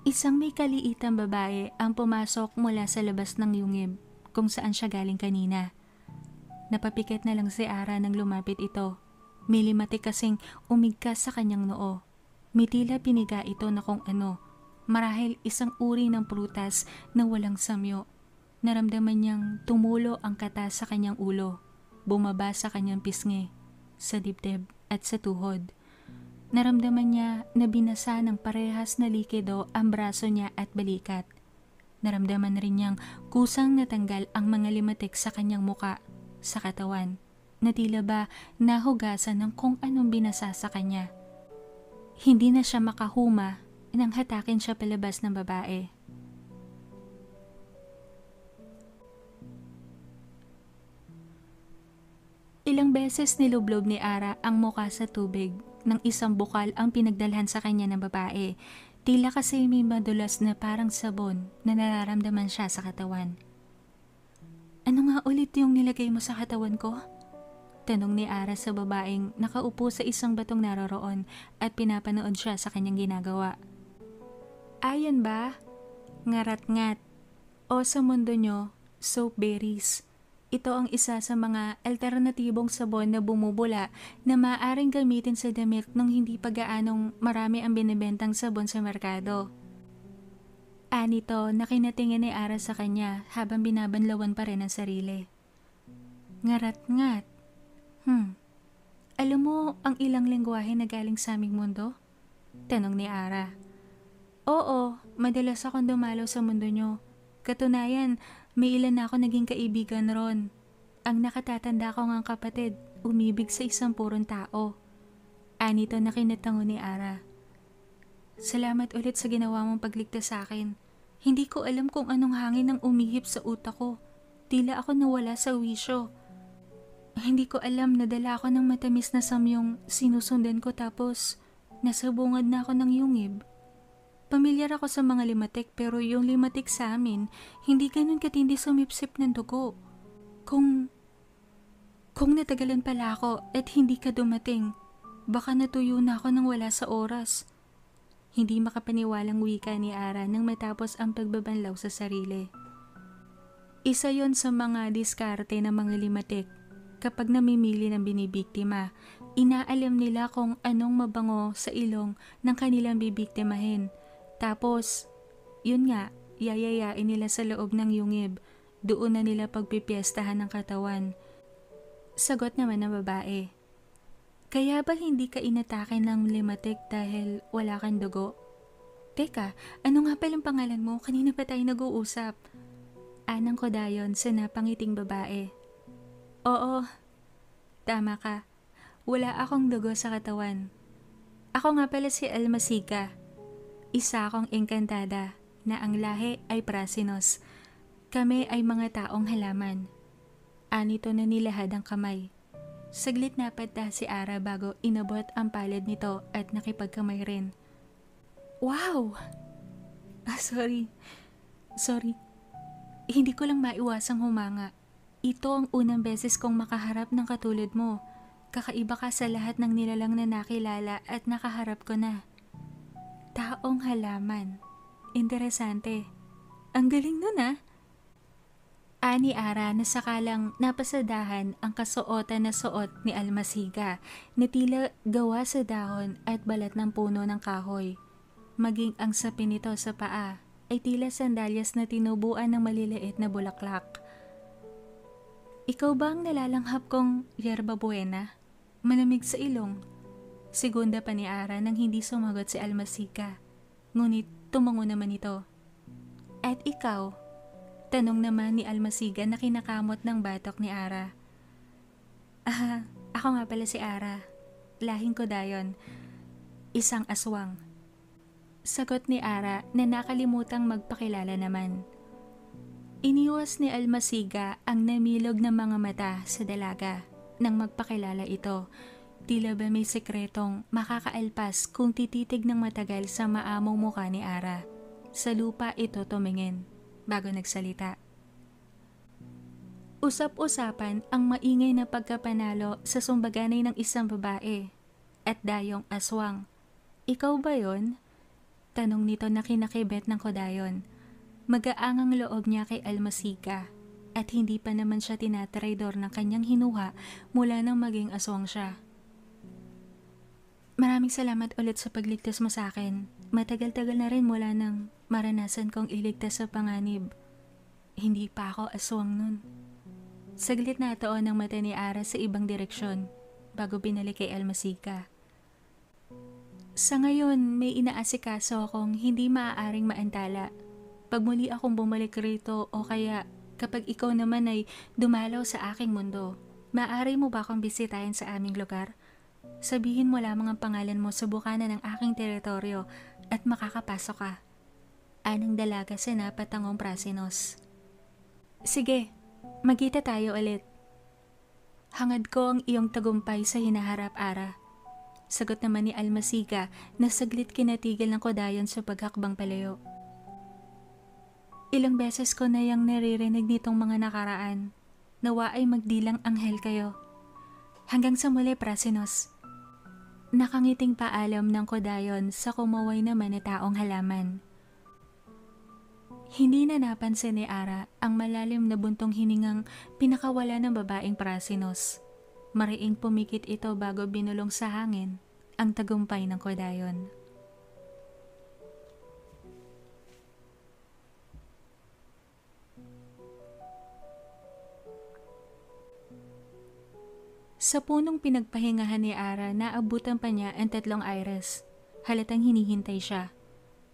Isang may kaliitang babae ang pumasok mula sa labas ng yungib kung saan siya galing kanina. Napapikit na lang si Ara nang lumapit ito. May limatik kasing umigkas sa kanyang noo. May tila piniga ito na kung ano. Marahil isang uri ng prutas na walang samyo. Naramdaman niyang tumulo ang kata sa kanyang ulo. Bumaba sa kanyang pisngi, sa dibdib at sa tuhod. Naramdaman niya na binasa ng parehas na likido ang braso niya at balikat. Naramdaman rin niyang kusang natanggal ang mga limatik sa kanyang muka, sa katawan, na tila ba nahugasan ng kung anong binasa sa kanya. Hindi na siya makahuma nang hatakin siya palabas ng babae. Ilang beses nilublob ni Ara ang muka sa tubig nang isang bukal ang pinagdalhan sa kanya ng babae. Tila kasi may madulas na parang sabon na nararamdaman siya sa katawan. Ano nga ulit yung nilagay mo sa katawan ko? Tanong ni Ara sa babaeng nakaupo sa isang batong naroroon at pinapanood siya sa kanyang ginagawa. Ayan ba? Ngarat-ngat. O sa mundo nyo, soap berries. Ito ang isa sa mga alternatibong sabon na bumubula na maaaring gamitin sa damit nung hindi pa gaanong marami ang binibentang sabon sa merkado. Anito na kinatingin ni Ara sa kanya habang binabanlawan pa rin ang sarili. Ngarat-ngat. Alam mo ang ilang lengguwahe na galing sa aming mundo? Tanong ni Ara. Oo, madalas akong dumalaw sa mundo nyo. Katunayan, may ilan na ako naging kaibigan ron. Ang nakatatanda ko ngang kapatid, umibig sa isang purong tao. Anito na kinatango ni Ara. Salamat ulit sa ginawa mong pagligtas sa akin. Hindi ko alam kung anong hangin ang umihip sa utak ko. Tila ako nawala sa wisyo. Hindi ko alam na dala ako ng matamis na samyong sinusundan ko tapos nasabungad na ako ng yungib. Pamilyar ako sa mga limatik pero yung limatik sa amin hindi ganun katindi sumipsip ng dugo. Kung natagalan pala ako at hindi ka dumating, baka natuyo na ako nang wala sa oras. Hindi makapaniwalang wika ni Ara nang matapos ang pagbabanlaw sa sarili. Isa yon sa mga diskarte ng mga limatik. Kapag namimili ng binibiktima, inaalam nila kung anong mabango sa ilong ng kanilang bibiktimahin. Tapos, yun nga, yayayain nila sa loob ng yungib. Doon na nila pagpipiestahan ng katawan. Sagot naman ng babae. Kaya ba hindi ka inatake ng limatik dahil wala kang dugo? Teka, ano nga palang pangalan mo? Kanina pa tayo nag-uusap. Anang ko dayon sa napangiting babae. Oo, tama ka. Wala akong dugo sa katawan. Ako nga pala si Almasiga. Isa akong engkantada na ang lahi ay Prasinos. Kami ay mga taong halaman. Anito na nilahad ang kamay. Saglit napadta si Ara bago inabot ang palad nito at nakipagkamay rin. Wow! Sorry. Hindi ko lang maiwasang humanga. Ito ang unang beses kong makaharap ng katulad mo. Kakaiba ka sa lahat ng nilalang na nakilala at nakaharap ko na. Taong halaman. Interesante. Ang galing nun ah. Ani Ara na sakalang napasadahan ang kasuotan na suot ni Almasiga na tila gawa sa dahon at balat ng puno ng kahoy. Maging ang sapin nito sa paa ay tila sandalyas na tinubuan ng maliliit na bulaklak. Ikaw ba ang nalalanghap kong yerba buena? Malamig sa ilong. Segunda pa ni Ara nang hindi sumagot si Almasiga. Ngunit tumango naman ito. At ikaw? Tanong naman ni Almasiga na kinakamot ng batok ni Ara. Ako nga pala si Ara. Lahing ko dayon. Isang aswang. Sagot ni Ara na nakalimutang magpakilala naman. Iniwas ni Almasiga ang namilog na mga mata sa dalaga nang magpakilala ito. Tila ba may sekretong makakaalpas kung tititig ng matagal sa maamong mukha ni Ara. Sa lupa ito tumingin bago nagsalita. Usap-usapan ang maingay na pagkapanalo sa sumbaganay ng isang babae at dayong aswang. Ikaw ba yon? Tanong nito na kinakibet ng kodayon. Magaangang loob niya kay Almasiga at hindi pa naman siya tinatraidor ng kanyang hinuha mula nang maging aswang siya. Maraming salamat ulit sa pagligtas mo sa akin. Matagal-tagal na rin mula nang maranasan kong iligtas sa panganib. Hindi pa ako aswang nun. Saglit na atoon ang mata ni Ara sa ibang direksyon bago binalik kay Almasica. Sa ngayon, may inaasikaso akong hindi maaaring maantala. Pag muli akong bumalik rito o kaya kapag ikaw naman ay dumalaw sa aking mundo, maaari mo ba akong bisitahin sa aming lugar? Sabihin mo lamang ang pangalan mo sa bukana ng aking teritoryo at makakapasok ka. Anang dalaga sa napatangong Prasinos. Sige, magkita tayo ulit. Hangad ko ang iyong tagumpay sa hinaharap, Ara. Sagot naman ni Almasica na saglit kinatigil ng kodayon sa paghakbang palayo. Ilang beses ko na yang naririnig nitong mga nakaraan. Nawa ay magdilang anghel kayo. Hanggang sa muli, Prasinos. Nakangiting paalam ng kodayon sa kumaway naman na taong halaman. Hindi na napansin ni Ara ang malalim na buntong hiningang pinakawala ng babaeng Prasinos. Mariing pumikit ito bago binulong sa hangin ang tagumpay ng kodayon. Sa punong pinagpahingahan ni Ara, naabutan pa niya ang tatlong iris. Halatang hinihintay siya.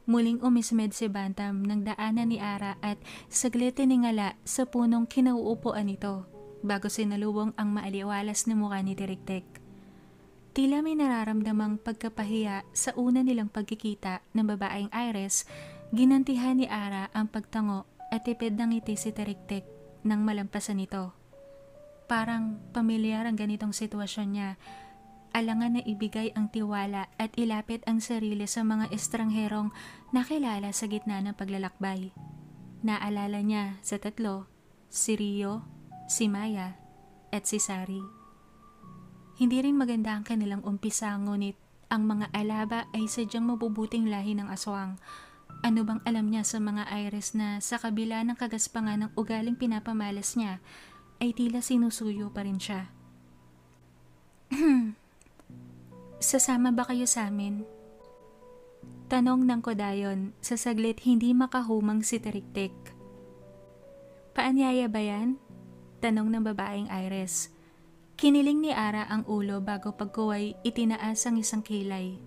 Muling umismed si Bantam ng daanan ni Ara at saglit tiningala sa punong kinauupuan nito bago sinaluwang ang maaliwalas na mukha ni Tiriktik. Tila may nararamdamang pagkapahiya sa una nilang pagkikita ng babaeng Iris, ginantihan ni Ara ang pagtango at tipid ng ngiti si Tiriktik nang malampasan ito. Parang pamilyar ang ganitong sitwasyon niya, alangan na ibigay ang tiwala at ilapit ang sarili sa mga estrangherong nakilala sa gitna ng paglalakbay. Naalala niya sa tatlo, si Rio, si Maya, at si Sari. Hindi rin maganda ang kanilang umpisa, ngunit ang mga alaba ay sadyang mabubuting lahi ng aswang. Ano bang alam niya sa mga Iris na sa kabila ng kagaspangan ng ugaling pinapamalas niya, ay tila sinusuyo pa rin siya. Sasama ba kayo sa amin? Tanong ng kodayon, sa saglit hindi makahumang si Tiriktik. Paanyaya ba yan? Tanong ng babaeng Iris. Kiniling ni Ara ang ulo bago pagkuway itinaas ang isang kilay.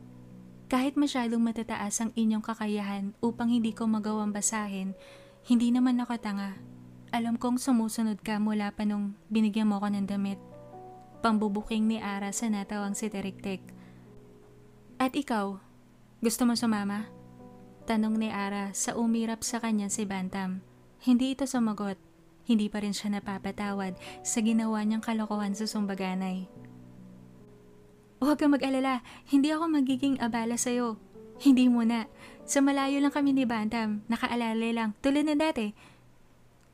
Kahit masyadong matataas ang inyong kakayahan upang hindi ko magawang basahin, hindi naman nakatanga. Alam kong sumusunod ka mula pa nung binigyan mo ko ng damit. Pambubuking ni Ara sa natawang si Tiriktik. At ikaw, gusto mo sumama? Tanong ni Ara sa umirap sa kanya si Bantam. Hindi ito sumagot. Hindi pa rin siya napapatawad sa ginawa niyang kalokohan sa Sumbaganay. Huwag kang mag-alala, hindi ako magiging abala sa'yo. Hindi muna. Sa malayo lang kami ni Bantam, nakaalala lang, tulad na dati.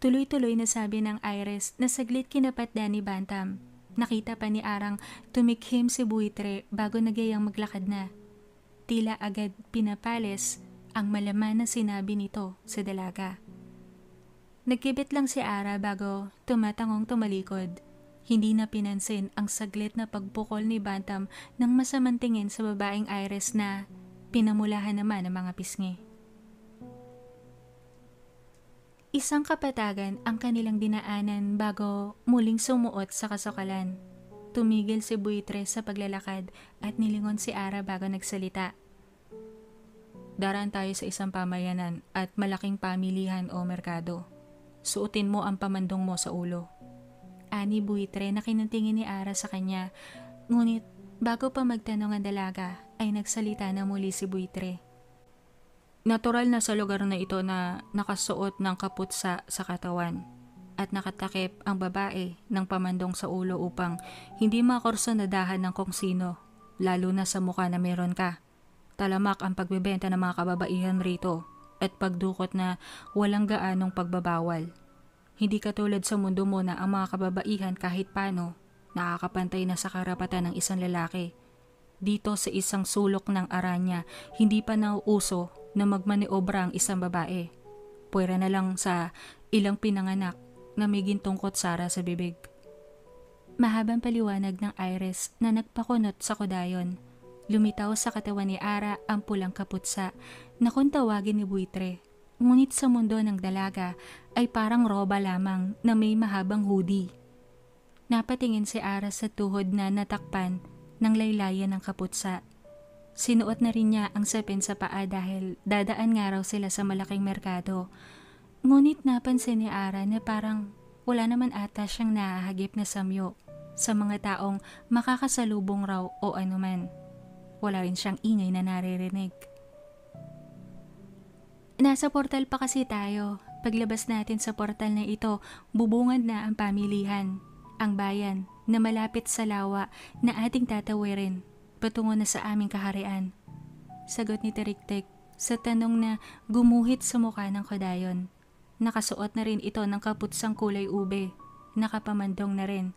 Tuloy-tuloy na sabi ng Iris na saglit kinapatda ni Bantam. Nakita pa ni Arang tumikhim si Buitre bago nagayang maglakad na. Tila agad pinapalis ang malaman na sinabi nito sa dalaga. Nagkibit lang si Ara bago tumatangong tumalikod. Hindi na pinansin ang saglit na pagbukol ni Bantam ng masamang tingin sa babaeng Iris na pinamulahan naman ng mga pisngi. Isang kapatagan ang kanilang dinaanan bago muling sumuot sa kasukalan. Tumigil si Buitre sa paglalakad at nilingon si Ara bago nagsalita. Daraan tayo sa isang pamayanan at malaking pamilihan o merkado. Suotin mo ang pamandong mo sa ulo. Ani Buitre na kinantingin ni Ara sa kanya, ngunit bago pa magtanong ang dalaga ay nagsalita na muli si Buitre. Natural na sa lugar na ito na nakasuot ng kaputsa sa katawan at nakatakip ang babae ng pamandong sa ulo upang hindi makorsonadahan ng kung sino, lalo na sa mukha na meron ka. Talamak ang pagbebenta ng mga kababaihan rito at pagdukot na walang gaanong pagbabawal. Hindi katulad sa mundo mo na ang mga kababaihan kahit paano nakakapantay na sa karapatan ng isang lalaki. Dito sa isang sulok ng Aranya, hindi pa nauuso na magmaniobra ang isang babae. Pwera na lang sa ilang pinanganak na may gintong kutsara sa bibig. Mahabang paliwanag ng Iris na nagpakunot sa kodayon. Lumitaw sa katawan ni Ara ang pulang kaputsa na kung tawagin ni buitre. Ngunit sa mundo ng dalaga ay parang roba lamang na may mahabang hoodie. Napatingin si Ara sa tuhod na natakpan ng laylayan ng kaputsa. Sinuot na rin niya ang sapin sa paa dahil dadaan nga raw sila sa malaking merkado. Ngunit napansin ni Ara na parang wala naman ata siyang nahahagip na samyo sa mga taong makakasalubong raw o anuman. Wala rin siyang ingay na naririnig. Nasa portal pa kasi tayo. Paglabas natin sa portal na ito, bubungad na ang pamilihan, ang bayan na malapit sa lawa na ating tatawirin patungo na sa aming kaharian. Sagot ni Teriktek sa tanong na gumuhit sa mukha ng Kodayon. Nakasuot na rin ito ng kaputsang kulay ube. Nakapamandong na rin.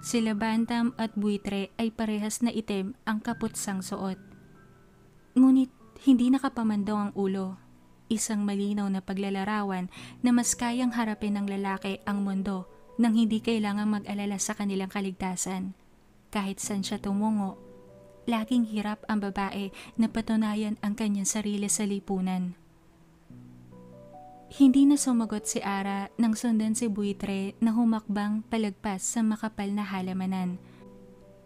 Sila Bantam at Buitre ay parehas na itim ang kaputsang suot. Ngunit hindi nakapamandong ang ulo. Isang malinaw na paglalarawan na mas kayang harapin ng lalaki ang mundo nang hindi kailangang mag-alala sa kanilang kaligtasan. Kahit saan siya tumungo, laging hirap ang babae na patunayan ang kanyang sarili sa lipunan. Hindi na sumagot si Ara nang sundan si Buitre na humakbang palagpas sa makapal na halamanan.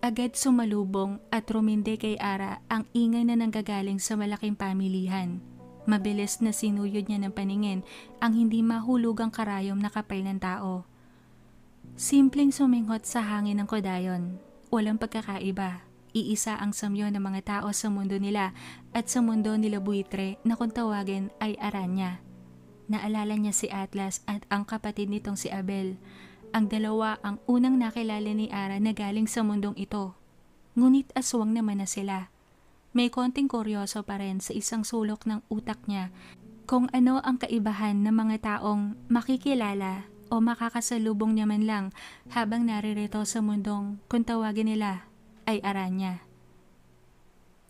Agad sumalubong at rumindi kay Ara ang ingay na nanggagaling sa malaking pamilihan. Mabilis na sinuyod niya ng paningin ang hindi mahulugang karayom na kapal ng tao. Simpleng suminghot sa hangin ng Kodayon. Walang pagkakaiba. Iisa ang samyo ng mga tao sa mundo nila at sa mundo nila Buitre na kung tawagin ay Aranya. Naalala niya si Atlas at ang kapatid nitong si Abel. Ang dalawa ang unang nakilala ni Ara na galing sa mundong ito. Ngunit aswang naman na sila. May konting kuryoso pa rin sa isang sulok ng utak niya kung ano ang kaibahan ng mga taong makikilala o makakasalubong niya man lang habang naririto sa mundong kung tawagin nila ay Aranya.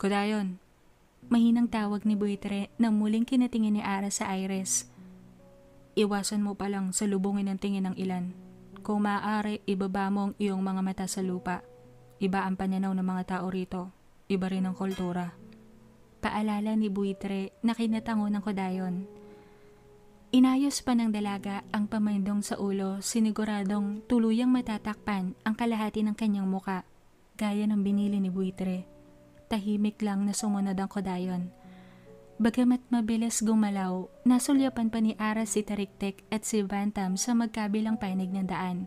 Kodayon, mahinang tawag ni Buitre na muling kinatingin ni Ara sa iris. Iwasan mo palang salubungin ang tingin ng ilan. Kung maaari, ibaba mo ang iyong mga mata sa lupa. Iba ang pananaw ng mga tao rito. Iba rin ang kultura. Paalala ni Buitre na kinatango ng Kodayon. Inayos pa ng dalaga ang pamandong sa ulo, siniguradong tuluyang matatakpan ang kalahati ng kanyang muka, gaya ng binili ni Buitre. Tahimik lang na sumunod ang Kodayon. Bagamat mabilis gumalaw, nasulyapan pa ni Ara si Teriktek at si Bantam sa magkabilang panig ng daan,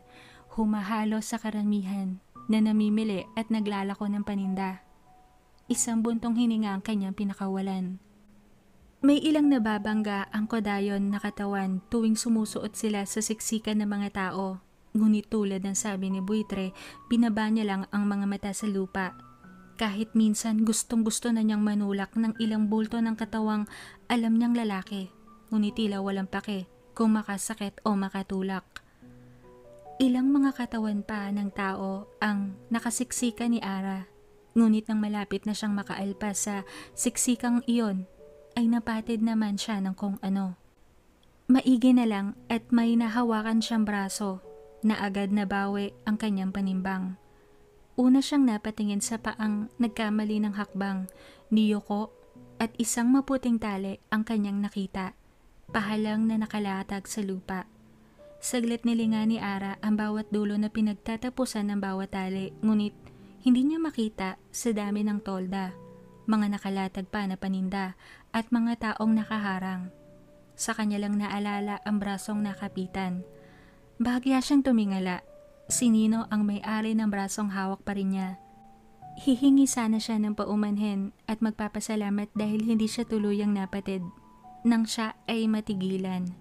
humahalo sa karamihan na namimili at naglalako ng paninda. Isang buntong hininga ang kanyang pinakawalan. May ilang nababangga ang Kodayon na katawan tuwing sumusuot sila sa siksikan ng mga tao. Ngunit tulad ng sabi ni Buitre, binaba niya lang ang mga mata sa lupa. Kahit minsan gustong-gusto na niyang manulak ng ilang bulto ng katawang alam niyang lalaki, ngunit tila walang pake kung makasakit o makatulak. Ilang mga katawan pa ng tao ang nakasiksika ni Ara, ngunit nang malapit na siyang makaalpas sa siksikang iyon, ay napatid naman siya ng kung ano. Maigi na lang at may nahawakan siyang braso na agad nabawi ang kanyang panimbang. Una siyang napatingin sa paang nagkamali ng hakbang ni Yoko at isang maputing tali ang kanyang nakita, pahalang na nakalatag sa lupa. Saglit nilinga ni Ara ang bawat dulo na pinagtatapusan ng bawat tali, ngunit hindi niya makita sa dami ng tolda, mga nakalatag pa na paninda at mga taong nakaharang. Sa kanya lang naalala ang brasong nakapitan. Bahagya siyang tumingala. Sinino ang may-ari ng brasong hawak pa rin niya. Hihingi sana siya ng paumanhin at magpapasalamat dahil hindi siya tuluyang napatid nang siya ay matigilan.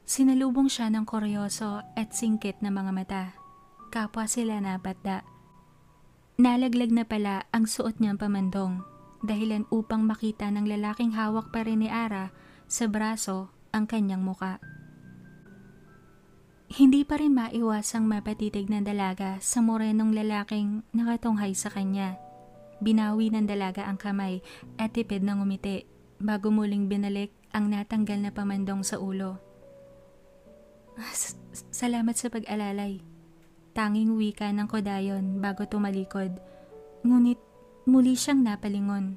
Sinalubong siya ng kuryoso at singkit na mga mata. Kapwa sila napatda. Nalaglag na pala ang suot niyang pamandong, dahilan upang makita ng lalaking hawak pa rin ni Ara sa braso ang kanyang muka. Hindi pa rin maiwasang mapatitig ng dalaga sa morenong lalaking nakatunghay sa kanya. Binawi ng dalaga ang kamay at tipid ng ngumiti bago muling binalik ang natanggal na pamandong sa ulo. Salamat sa pag-alalay. Tanging wika ng Kodayon bago tumalikod. Ngunit Muli siyang napalingon.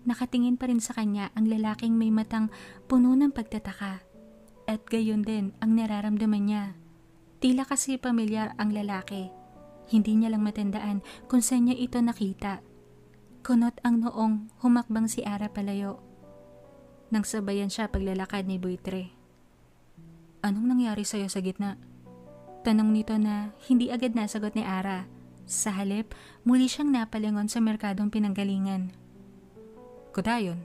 Nakatingin pa rin sa kanya ang lalaking may matang puno ng pagtataka. At gayon din ang nararamdaman niya. Tila kasi pamilyar ang lalaki. Hindi niya lang matandaan kung saan niya ito nakita. Kunot ang noong humakbang si Ara palayo. Nang sabayan siya paglalakad ni Buitre. Anong nangyari sa'yo sa gitna? Tanong nito na hindi agad nasagot ni Ara. Sa halip, muli siyang napalingon sa merkadong pinanggalingan. Kodayon,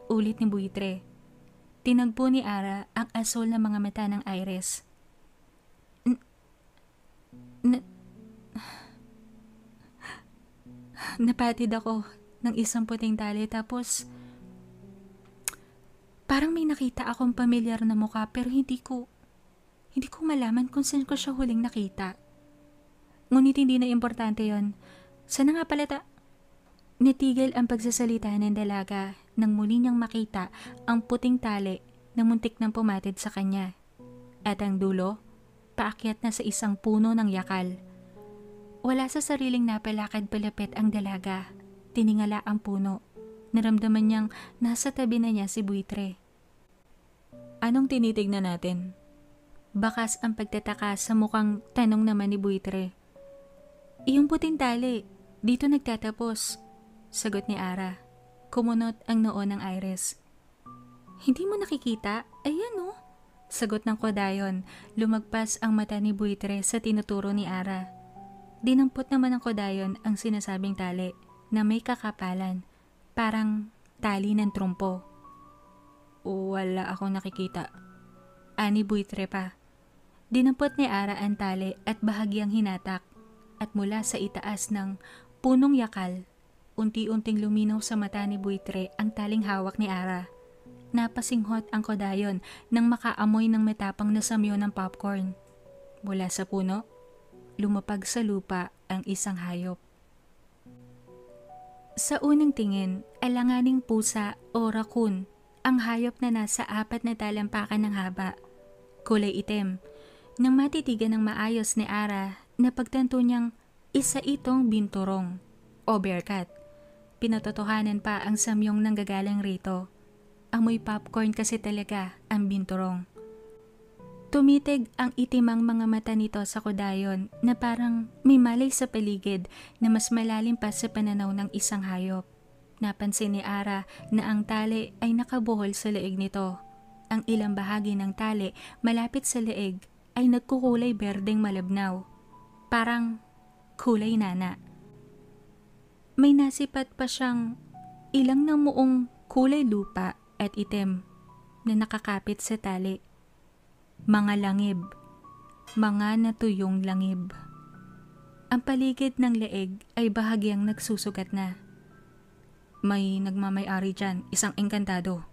ulit ni Buitre. Tinagpo ni Ara ang asol na mga mata ng Iris. Napatid ako ng isang puting tali tapos parang may nakita akong pamilyar na mukha pero hindi ko malaman kung saan ko siya huling nakita. Ngunit hindi na importante yon. Sana nga pala natigil ang pagsasalita ng dalaga nang muli niyang makita ang puting tali na muntik nang pumatid sa kanya. At ang dulo, paakyat na sa isang puno ng yakal. Wala sa sariling napalakad palapit ang dalaga. Tiningala ang puno. Naramdaman niyang nasa tabi na niya si Buitre. Anong tinitignan natin? Bakas ang pagtataka sa mukhang tanong naman ni Buitre. Iyong puting tali, dito nagtatapos. Sagot ni Ara. Kumunot ang noo ng Iris. Hindi mo nakikita? Ayan oh. Sagot ng Kodayon. Lumagpas ang mata ni Buitre sa tinuturo ni Ara. Dinampot naman ng Kodayon ang sinasabing tali na may kakapalan. Parang tali ng trumpo. Wala akong nakikita. Ani Buitre pa. Dinampot ni Ara ang tali at bahagyang hinatak. At mula sa itaas ng punong yakal, unti-unting luminaw sa mata ni Buitre ang taling hawak ni Ara. Napasinghot ang Kodayon nang makaamoy ng matapang na samyo ng popcorn. Mula sa puno, lumapag sa lupa ang isang hayop. Sa unang tingin, alanganing pusa o raccoon ang hayop na nasa 4 na talampakan ng haba. Kulay itim. Nang matitigan ng maayos ni Ara, napagtanto niyang isa itong binturong o bearcat. Pinatotohanan pa ang samyong nanggagaling rito. Amoy popcorn kasi talaga ang binturong. Tumitig ang itimang mga mata nito sa Kodayon na parang may malay sa paligid na mas malalim pa sa pananaw ng isang hayop. Napansin ni Ara na ang tali ay nakabuhol sa leeg nito. Ang ilang bahagi ng tali malapit sa leeg ay nagkukulay berdeng malabnaw. Parang kulay nana. May nasipat pa siyang ilang namuong kulay lupa at itim na nakakapit sa tali. Mga langib. Mga natuyong langib. Ang paligid ng leeg ay bahagyang nagsusugat na. May nagmamay-ari dyan, isang engkantado.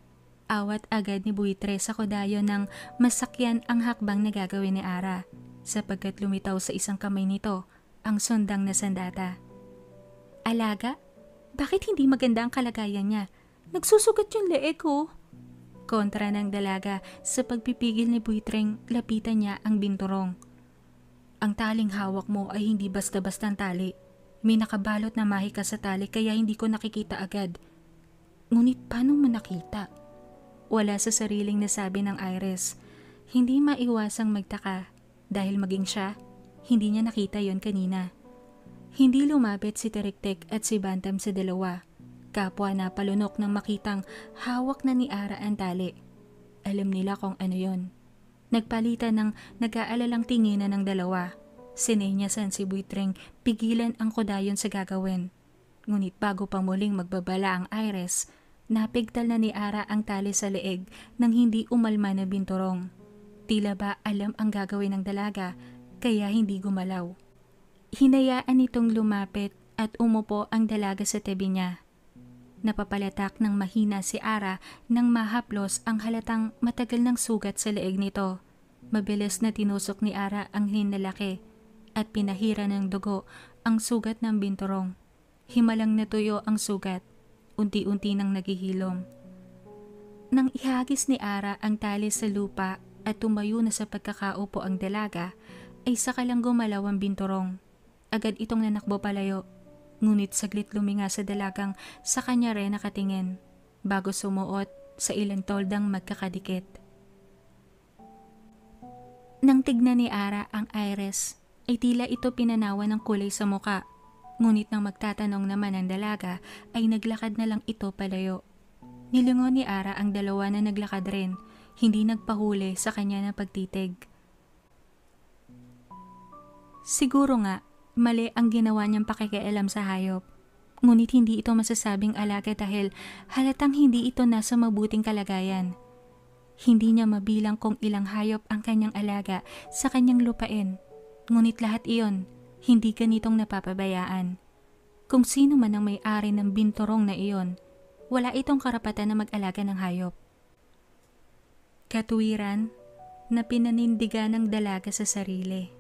Awat agad ni Buitre sa Kodayon nang masakyan ang hakbang na gagawin ni Ara sapagkat lumitaw sa isang kamay nito ang sundang na sandata. Alaga? Bakit hindi maganda ang kalagayan niya? Nagsusugat yung leeg ko. Kontra ng dalaga sa pagpipigil ni Buitreng lapitan niya ang binturong. Ang taling hawak mo ay hindi basta-bastang tali. May nakabalot na mahika sa tali kaya hindi ko nakikita agad. Ngunit paano mo nakita? Wala sa sariling nasabi ng Iris. Hindi maiwasang magtaka dahil maging siya, hindi niya nakita yon kanina. Hindi lumapit si Teriktek at si Bantam sa dalawa. Kapwa na palunok nang makitang hawak na ni Ara ang tali. Alam nila kung ano yon. Nagpalitan ng nag-aalalang tinginan ng dalawa. Sinenyasan si Buitreng pigilan ang Kodayon sa gagawin. Ngunit bago pa muling magbabala ang Iris, napigtal na ni Ara ang tali sa leeg nang hindi umalma na binturong. Tila ba alam ang gagawin ng dalaga kaya hindi gumalaw. Hinayaan itong lumapit at umupo ang dalaga sa tabi niya. Napapalatak ng mahina si Ara nang mahaplos ang halatang matagal ng sugat sa leeg nito. Mabilis na tinusok ni Ara ang hinlalaki at pinahira ng dugo ang sugat ng binturong. Himalang natuyo ang sugat. Unti-unti nang naghihilom. Nang ihagis ni Ara ang tali sa lupa at tumayo na sa pagkakaupo ang dalaga, ay saka lang gumalaw ang binturong. Agad itong nanakbo palayo. Ngunit saglit luminga sa dalagang sa kanya rin nakatingin bago sumuot sa ilang toldang magkakadikit. Nang tignan ni Ara ang iris, ay tila ito pinanawan ng kulay sa muka. Ngunit nang magtatanong naman ang dalaga, ay naglakad na lang ito palayo. Nilingon ni Ara ang dalawa na naglakad rin, hindi nagpahuli sa kanya na pagtitig. Siguro nga, mali ang ginawa niyang pakikialam sa hayop. Ngunit hindi ito masasabing alaga dahil halatang hindi ito nasa mabuting kalagayan. Hindi niya mabilang kung ilang hayop ang kanyang alaga sa kanyang lupain. Ngunit lahat iyon, hindi ganitong napapabayaan. Kung sino man ang may-ari ng binturong na iyon, wala itong karapatan na mag-alaga ng hayop. Katuwiran na pinanindigan ng dalaga sa sarili.